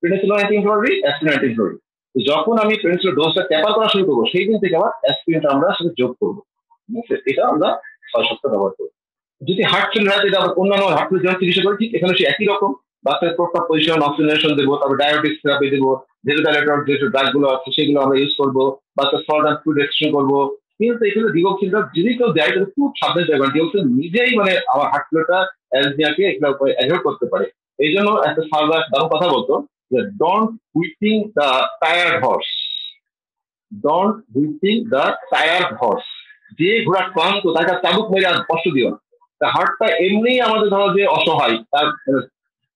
Prednisolone anti inflammatory, aspirin anti inflammatory. যখন আমি প্রেডনিসোলন ডোজটা ট্যাপার করা শুরু করবো, সেই দিন থেকে আবার অ্যাসপিরিনটা আমরা সাথে যোগ করবো, ঠিক আছে? এটা আমরা 6 সপ্তাহ ব্যবহার করবো। যদি হার্ট ফেলিয়ার হয়, এটা অন্যান্য হার্ট ফেলিয়ার যেমন চিকিৎসা করি, ঠিক এখানে সে একই রকম বাচ্চার প্রপার পজিশন, অক্সিজেনেশন দেবো, তারপর ডায়াবেটিস থেরাপি দেবো, ভেজোডাইলেটর যে ড্রাগ গুলো আছে সেগুলো আমরা ইউজ করবো, বাচ্চার সল্ট অ্যান্ড ফুড রেস্ট্রিকশন করবো। কিন্তু এখানে ডিগক্সিনটা যদি কেউ দেয় তাহলে খুব সাবধানে দেয়, কারণ ডিগক্সিন নিজেই মানে আমার হার্ট ফেলিয়ারটা অ্যালজিয়াকে এগুলো অ্যাভয়েড করতে পারে। এই জন্য একটা সার্ভার দারুণ কথা বলতো যে don't whipping the tired horse, don't whipping the tired horse, যে ঘোড়া ক্লান্ত তাকে চাবুক মেরে আর কষ্ট দিও না। হার্টটা এমনি আমাদের ধরো যে অসহায়, তার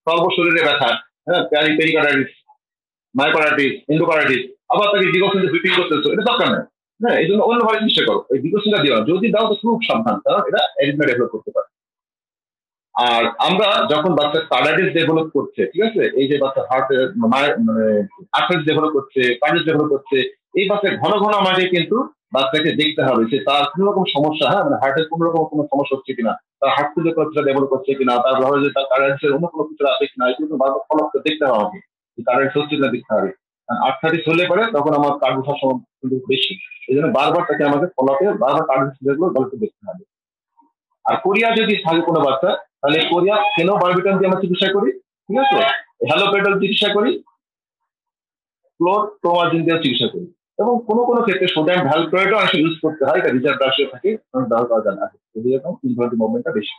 সর্বশরীরে ব্যথা, হ্যাঁ, পেরিকার্ডাইটিস, মায়োকার্ডাইটিস, এন্ডোকার্ডাইটিস, আবার তাকে ডিগক্সিন হুইপিং করতেছো, এটা দরকার নেই। হ্যাঁ, এই জন্য অন্যভাবে চেষ্টা করো, এই ডিগক্সিনটা দিও না, যদি দাও তো খুব সাবধান, কারণ এটা অ্যারিথমিয়া ডেভেলপ করতে পারে। আর আমরা যখন বাচ্চা কার্ডাইটিস ডেভেলপ করছে, ঠিক আছে, এই যে বাচ্চা হার্টের মানে আর্থারাইটিস ডেভেলপ করছে, কার্ডিয়াস ডেভেলপ করছে, এই বাচ্চা ঘন ঘন আমাকে কিন্তু বাচ্চাকে দেখতে হবে যে তার কোন রকম সমস্যা, হ্যাঁ, মানে হার্টের কোন রকম কোনো সমস্যা হচ্ছে কিনা, তার হার্ট ফিলিং কিছুটা ডেভেলপ করছে কিনা, তার ভাবে যে তার কার্ডিয়াসের অন্য কোনো কিছু আছে কিনা, এগুলো বারবার ফলো করে দেখতে হবে আমাকে, যে কার্ডিয়াস হচ্ছে কিনা দেখতে হবে। আর্থারাইটিস হলে পরে তখন আমার কার্ডিয়াস সমস্যা কিন্তু বেশি, এই জন্য বারবার তাকে আমাকে ফলো করে বারবার কার্ডিয়াস যেগুলো ভালো করে দেখতে হবে। আর কোরিয়া যদি থাকে কোনো বাচ্চা, তাহলে কোরিয়া ফেনোবারবিটান দিয়ে আমরা চিকিৎসা করি, ঠিক আছে, হ্যালোপেডাল চিকিৎসা করি, ক্লোরপ্রোমাজিন দিয়ে চিকিৎসা করি, এবং কোনো কোনো ক্ষেত্রে সোডিয়াম ভ্যালক্লোরাইডও আসলে ইউজ করতে হয়, এটা রিজার্ভ রাশিয়া থাকে, কারণ ব্যবহার করা যায় না যদি এরকম ইনভলিউন্টারি মুভমেন্টটা বেশি।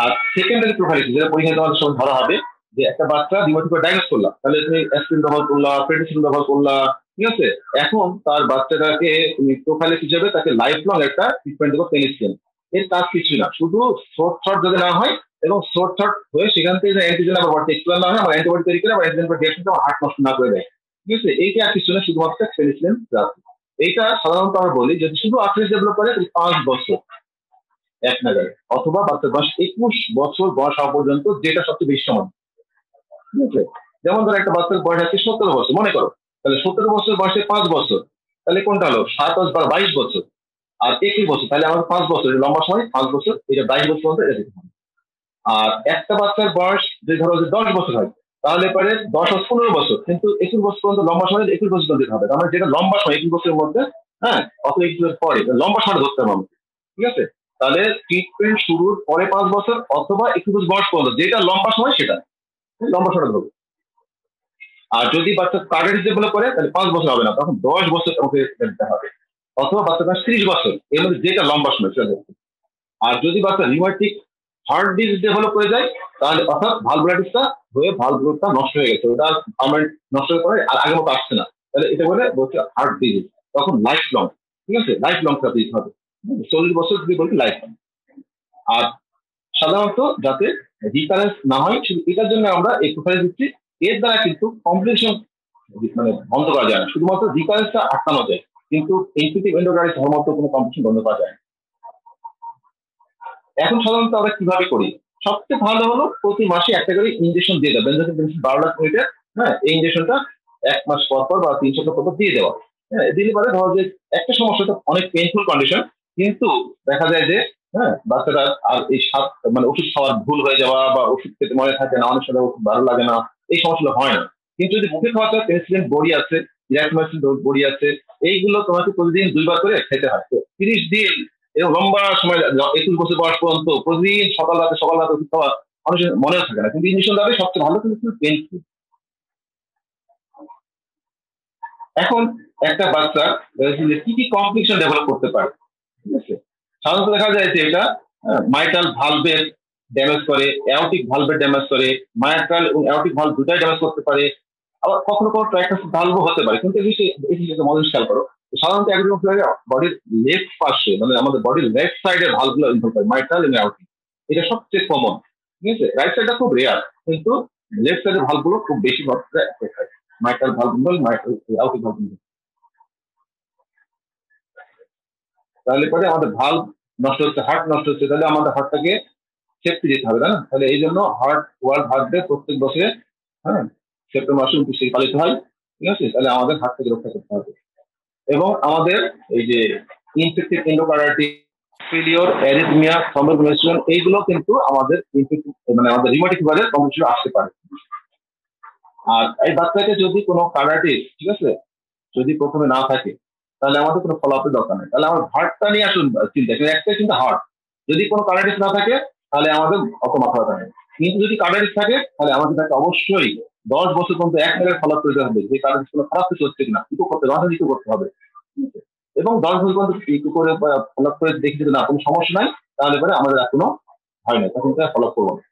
আর সেকেন্ডারি প্রোফাইলিসিস, যেটা পরীক্ষায় তোমাদের সঙ্গে ধরা হবে, যে একটা বাচ্চা ডিমোটিভ ডায়াগনোস করলাম, তাহলে তুমি অ্যাসপিরিন ব্যবহার করলা, প্রেডিসিলিন ব্যবহার করলা, ঠিক আছে, এখন তার বাচ্চাটাকে তুমি প্রোফাইলিস হিসেবে তাকে লাইফ লং একটা ট্রিটমেন্ট দেবো পেনিসিলিন। এর কাজ কিছু না, শুধু শর্ট শর্ট যদি না হয়, এবং শর্ট শর্ট হয়ে সেখান থেকে যে অ্যান্টিজেন আবার বডি এক্সপ্লেন না হয়, আমার অ্যান্টিবডি তৈরি করে আবার অ্যান্টিজেন রিঅ্যাকশনটা আমার হার্ট নষ্ট না করে দেয়, ঠিক আছে, এইটা আর কিছু না, শুধুমাত্র পেনিসিলিন রাখি। এইটা সাধারণত আমরা বলি যদি শুধু আর্থ্রাইটিস ডেভেলপ করে 5 বছর এক নাগারে, অথবা বাচ্চার বয়স 21 বছর বয়স হওয়া পর্যন্ত, যেটা সবচেয়ে বেশি সময়, ঠিক আছে। যেমন ধরো একটা বাচ্চার বয়স আছে 17 বছর মনে করো, তাহলে 17 বছর বয়সে 5 বছর, তাহলে কোনটা হলো 7 + 10 = 22 বছর, আর 21 বছর, তাহলে আমাদের 5 বছর, লম্বা সময় 5 বছর, এটা 22 বছর পর্যন্ত এটা দিতে হবে। আর একটা বাচ্চার বয়স যদি ধরো যে 10 বছর হয়, তাহলে পরে 10 ও 15 বছর, কিন্তু 21 বছর পর্যন্ত লম্বা সময় 21 বছর পর্যন্ত দিতে হবে, তার মানে যেটা লম্বা সময় 21 বছরের মধ্যে, হ্যাঁ, অত 21 বছর পরে লম্বা সময়টা ধরতে হবে আমাকে, ঠিক আছে। তাহলে ট্রিটমেন্ট শুরুর পরে 5 বছর অথবা 21 বয়স পর্যন্ত, যেটা লম্বা সময় সেটা লম্বা সময়টা ধরবে। আর যদি বাচ্চা কার্ডিয়াক ডেভেলপ করে, তাহলে 5 বছর হবে না, তখন 10 বছর আমাকে দিতে হবে, অথবা বাচ্চার বয়স 30 বছর, এর মধ্যে যেটা লম্বা সময় সেটা ধরবে। আর যদি বাচ্চা রিউমাটিক হার্ট ডিজিজ ডেভেলপ করে যায়, তাহলে অর্থাৎ ভালভুলাইটিসটা হয়ে ভালভুলটা নষ্ট হয়ে গেছে, ওটা পার্মানেন্ট নষ্ট হয়ে পড়ে আর আগের মতো আসছে না, তাহলে এটা বলে বলছে হার্ট ডিজিজ, তখন লাইফ লং, ঠিক আছে, লাইফ লং থেরাপি দিতে হবে, 40 বছর যদি বলছি লাইফ লং। আর সাধারণত যাতে রিকারেন্স না হয়, শুধু এটার জন্য আমরা এই প্রোফাইল দিচ্ছি। এর দ্বারা কিন্তু কমপ্লিকেশন মানে বন্ধ করা যায় না, শুধুমাত্র রিকারেন্সটা আটকানো যায়, কিন্তু ইনফেক্টিভ এন্ডোকার্ডিটিস হওয়ার মতো কোনো কমপ্লিকেশন বন্ধ করা যায় না। এখন সাধারণত আমরা কিভাবে করি, সবচেয়ে ভালো হলো প্রতি মাসে একটা করে ইঞ্জেকশন দিয়ে দেওয়া, বেনজোফেন 12 লাখ ইউনিটের, হ্যাঁ, এই ইঞ্জেকশনটা 1 মাস পর পর বা 3 সপ্তাহ পর পর দিয়ে দেওয়া। হ্যাঁ, দিলে পরে ধরো যে একটা সমস্যা তো অনেক পেইনফুল কন্ডিশন, কিন্তু দেখা যায় যে, হ্যাঁ, বাচ্চাটা আর এই স্বাদ মানে ওষুধ খাওয়ার ভুল হয়ে যাওয়া বা ওষুধ খেতে মনে থাকে না, অনেক সময় ওষুধ ভালো লাগে না, এই সমস্যাগুলো হয় না। কিন্তু যদি মুখে খাওয়াতে হয়, পেনিসিলিন বড়ি আছে, ইরাকমাইসিন বড়ি আছে, এইগুলো তোমাকে প্রতিদিন 2বার করে খেতে হয়, তো 30 দিন এরকম লম্বা সময় 21 বছর বয়স পর্যন্ত প্রতিদিন সকাল রাতে ওষুধ খাওয়া মানুষের মনেও থাকে না, কিন্তু ইঞ্জেকশন দেওয়া সবচেয়ে ভালো, কিন্তু পেইনফুল। এখন একটা বাচ্চা কি কি কমপ্লিকেশন ডেভেলপ করতে পারে, ঠিক আছে, সাধারণত দেখা যায় যে এটা মাইটাল ভালভের ড্যামেজ করে, অ্যাওটিক ভালভের ড্যামেজ করে, মায়াট্রাল এবং অ্যাওটিক ভালভ দুটাই ড্যামেজ করতে পারে, আবার কখনো কখনো ট্রাইকাস ভালভও হতে পারে, কিন্তু এই জিনিসটা মনে খেয়াল করো, সাধারণত একজন বডির লেফট পাশে, মানে আমাদের বডির লেফট সাইডে ভালভগুলো ইনভলভ করে, মাইট্রাল এবং অ্যাওটিক, এটা সবচেয়ে কমন, ঠিক আছে, রাইট সাইডটা খুব রেয়ার, কিন্তু লেফট সাইডের ভালভগুলো খুব বেশি মাত্রায় এফেক্ট হয়, mitral valve involve, mitral aortic valve involve. তাহলে পরে আমাদের ভালভ নষ্ট হচ্ছে, হার্ট নষ্ট হচ্ছে, তাহলে আমাদের হার্টটাকে সেফটি দিতে হবে, তাই না? তাহলে এই জন্য ওয়ার্ল্ড হার্ট ডে প্রত্যেক বছরে, হ্যাঁ, সেপ্টেম্বর মাসে 29 তারিখ পালিত হয়, ঠিক আছে, তাহলে আমাদের হার্ট থেকে রক্ষা করতে হবে। এবং আমাদের এই যে ইনফেক্টিভ এন্ডোকার্ডাইটিস, ফেলিওর, অ্যারিথমিয়া, থ্রম্বোফাইব্রিলেশন, এইগুলো কিন্তু আমাদের ইনফেক্টিভ মানে আমাদের রিউমাটিক ভাইরাস কমপ্লিকেশন আসতে পারে। আর এই বাচ্চাকে যদি কোনো কার্ডাইটিস, ঠিক আছে, যদি প্রথমে না থাকে, তাহলে আমাদের কোনো ফলো আপের দরকার নেই, তাহলে আমার হার্টটা নিয়ে আসুন চিন্তা, কিন্তু একটাই চিন্তা হার্ট। যদি কোনো কার্ডাইটিস না থাকে, তাহলে আমাদের অত মাথা ব্যথা নেই, কিন্তু যদি কার্ডাইটিস থাকে, তাহলে আমাদের তাকে অবশ্যই 10 বছর পর্যন্ত এক জায়গায় ফলো আপ করতে হবে, যে কার্ডাইটিস কোনো খারাপ কিছু হচ্ছে কিনা, ইকো করতে হবে, ইকো করতে হবে, ঠিক আছে? এবং 10 বছর পর্যন্ত ইকো করে ফলো আপ করে দেখি যদি না কোনো সমস্যা নাই, তাহলে পরে আমাদের আর কোনো হয় না, তখন তারা ফলো আপ করবো না।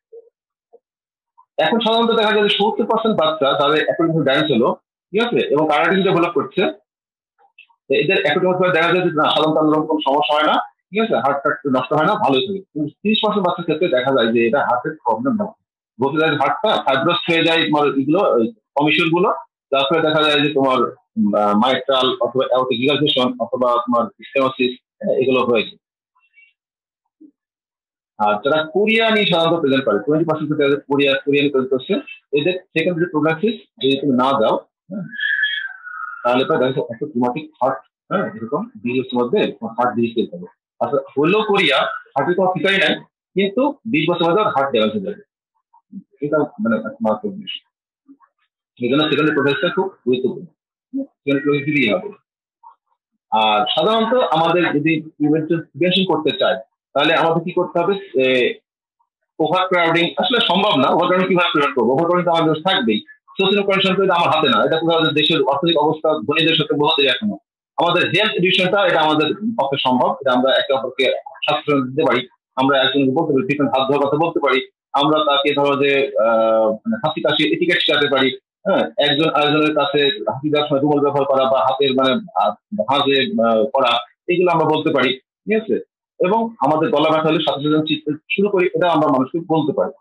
এখন সাধারণত দেখা যায় যে 70% বাচ্চা তাদের অ্যাকুয়েন্ট ড্যান্স হলো, ঠিক আছে, এবং কার্ডাইটিস ডেভেলপ করছে, এদের অ্যাকুয়েন্ট দেখা যায় যে না, সাধারণত কোনো সমস্যা হয় না, ঠিক আছে, হার্ট নষ্ট হয় না, ভালোই থাকে। কিন্তু 30% বাচ্চার ক্ষেত্রে দেখা যায় যে এটা হার্টের প্রবলেম না, বলতে যায় হার্টটা ফাইব্রোস হয়ে যায়, তোমার এগুলো কমিশন গুলো, যার ফলে দেখা যায় যে তোমার মাইট্রাল অথবা অ্যাওর্টিক রিলাক্সেশন অথবা তোমার স্টেনোসিস এগুলো হয়েছে। আর যারা কোরিয়ানই সাধারণত প্রেজেন্ট করে 20% যাদের কোরিয়ানি প্রেজেন্ট করছে, এদের সেকেন্ডারি প্রোগ্রাসিস যদি তুমি না দাও, হ্যাঁ, তাহলে পরে দেখা যাচ্ছে একটা ট্রমাটিক হার্ট, হ্যাঁ, এরকম ডিজিজ মধ্যে হার্ট ডিজিজ পেতে হবে। আচ্ছা হলো কোরিয়া, হার্টের কোনো ফিকারই নাই, কিন্তু 20 বছর মধ্যে হার্ট ড্যামেজ হয়ে যাবে। এটা মানে মারাত্মক জিনিস। এই জন্য সেকেন্ডারি প্রোগ্রাসটা খুব গুরুত্বপূর্ণ। সেকেন্ডারি প্রোগ্রাস দিতেই হবে। আর সাধারণত আমাদের যদি প্রিভেনশন করতে চাই, তাহলে আমাদের কি করতে হবে? ওভার ক্রাউডিং আসলে সম্ভব না। ওভার ক্রাউডিং কিভাবে প্রিভেন্ট করবো? ওভার ক্রাউডিং তো আমাদের থাকবেই। সোশ্যাল কন্ডিশন তো এটা আমার হাতে না। এটা পুরো আমাদের দেশের অর্থনৈতিক অবস্থা ধনীদের সাথে বলতে এখনো। আমাদের হেলথ এডুকেশনটা এটা আমাদের পক্ষে সম্ভব। এটা আমরা একে অপরকে স্বাস্থ্য দিতে পারি। আমরা একজনকে বলতে পারি, ঠিক হাত ধোয়ার কথা বলতে পারি। আমরা তাকে ধরো যে মানে হাসি কাশি এটিকেট শিখাতে পারি। হ্যাঁ, একজন আরেকজনের কাছে হাসি দেওয়ার সময় রুমাল ব্যবহার করা বা হাতের মানে হাতে করা, এগুলো আমরা বলতে পারি। ঠিক আছে? এবং আমাদের গলা ব্যথা হলে সাথে সাথে চিৎকার শুরু করি, এটা আমরা মানুষকে বলতে পারি।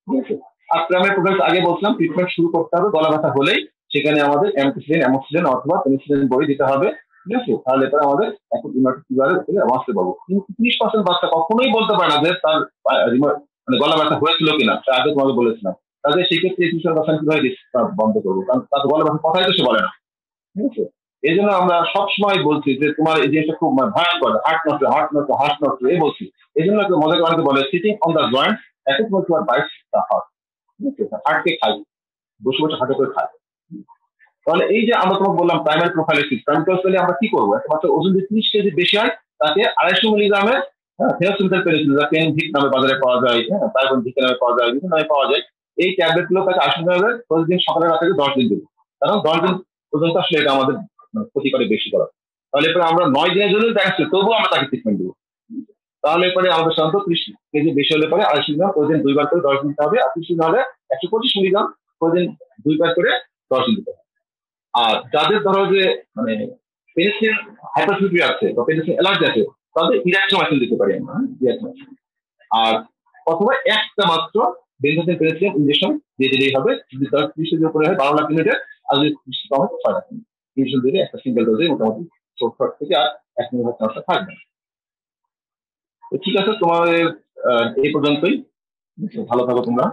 ঠিক আছে? আর প্রাইমারি প্রোগ্রেস আগে বলছিলাম ট্রিটমেন্ট শুরু করতে হবে গলা ব্যথা হলেই। সেখানে আমাদের অ্যাম্পিসিলিন, অ্যামোক্সিলিন অথবা পেনিসিলিন বড়ি দিতে হবে। ঠিক আছে? তাহলে পরে আমাদের এখন ইমার্জেন্সি ফিভারের থেকে বাঁচতে পারবো। কিন্তু 30% বাচ্চা কখনোই বলতে পারে না যে তার মানে গলা ব্যথা হয়েছিল কিনা। সে আগে তোমাকে বলেছিলাম। তাদের সেক্ষেত্রে এই 30% কিভাবে বন্ধ করবো? কারণ তার গলা ব্যথা কথাই তো সে বলে না। ঠিক আছে? এই জন্য আমরা সবসময় বলছি যে তোমার এই জিনিসটা খুব ভয়ঙ্কর, হার্ট নষ্ট এই বলছি। এই জন্য একটা মজা করে বলে sitting on the joint effect তোমার বাইটস দ্য হার্ট। ঠিক আছে? হার্টকে খাই, বসে বসে হাঁটে করে খাই। তাহলে এই যে আমরা তোমাকে বললাম প্রাইমারি প্রোফাইলাইসিস, প্রাইমারি প্রোফাইলে আমরা কি করবো? একটা বাচ্চার ওজন যদি 30 কেজি বেশি হয়, তাকে 250 মিলিগ্রামের হেয়ারসিনথেল পেনিসিলিন, যা পেনভিক নামে বাজারে পাওয়া যায়, হ্যাঁ, তারপর ভিক নামে পাওয়া যায়, বিভিন্ন নামে পাওয়া যায়। এই ট্যাবলেট গুলো তাকে 250 মিলিগ্রামের প্রতিদিন সকালে রাত থেকে 10 দিন দেবো। কারণ 10 দিন পর্যন্ত আসলে এটা আমাদের ক্ষতি করে বেশি করা। তাহলে এরপরে আমরা 9 দিনের জন্য দেখাচ্ছি, তবুও আমরা তাকে ট্রিটমেন্ট দেবো। তাহলে পরে আমাদের সাধারণত 30 কেজি বেশি হলে পরে 250 মিলিগ্রাম প্রতিদিন 2বার করে 10 দিন দিতে হবে। আর 30 দিন হলে 125 মিলিগ্রাম প্রতিদিন 2বার করে 10 দিন দিতে হবে। আর যাদের ধরো যে মানে পেনিসিলিন হাইপারফিউরিয়া আছে বা পেনিসিলিন অ্যালার্জি আছে, তাদের ইরাক্টোমাইসিন দিতে পারি আমরা, ইরাক্টোমাইসিন। আর অথবা একটা মাত্র বেনজোথিন পেনিসিলিন ইনজেকশন দিয়ে দিলেই হবে। যদি 30 উপরে হয় 12 লাখ ইউনিটের, আর যদি 30 কম হয় 6 লাখ ইউনিট। ইনজেকশন দিলে একটা সিঙ্গেল ডোজে মোটামুটি 70 থেকে আর 1 মিনিট সমস্যা থাকবে না। তো ঠিক আছে, তোমাদের এই পর্যন্তই। ভালো থাকো তোমরা।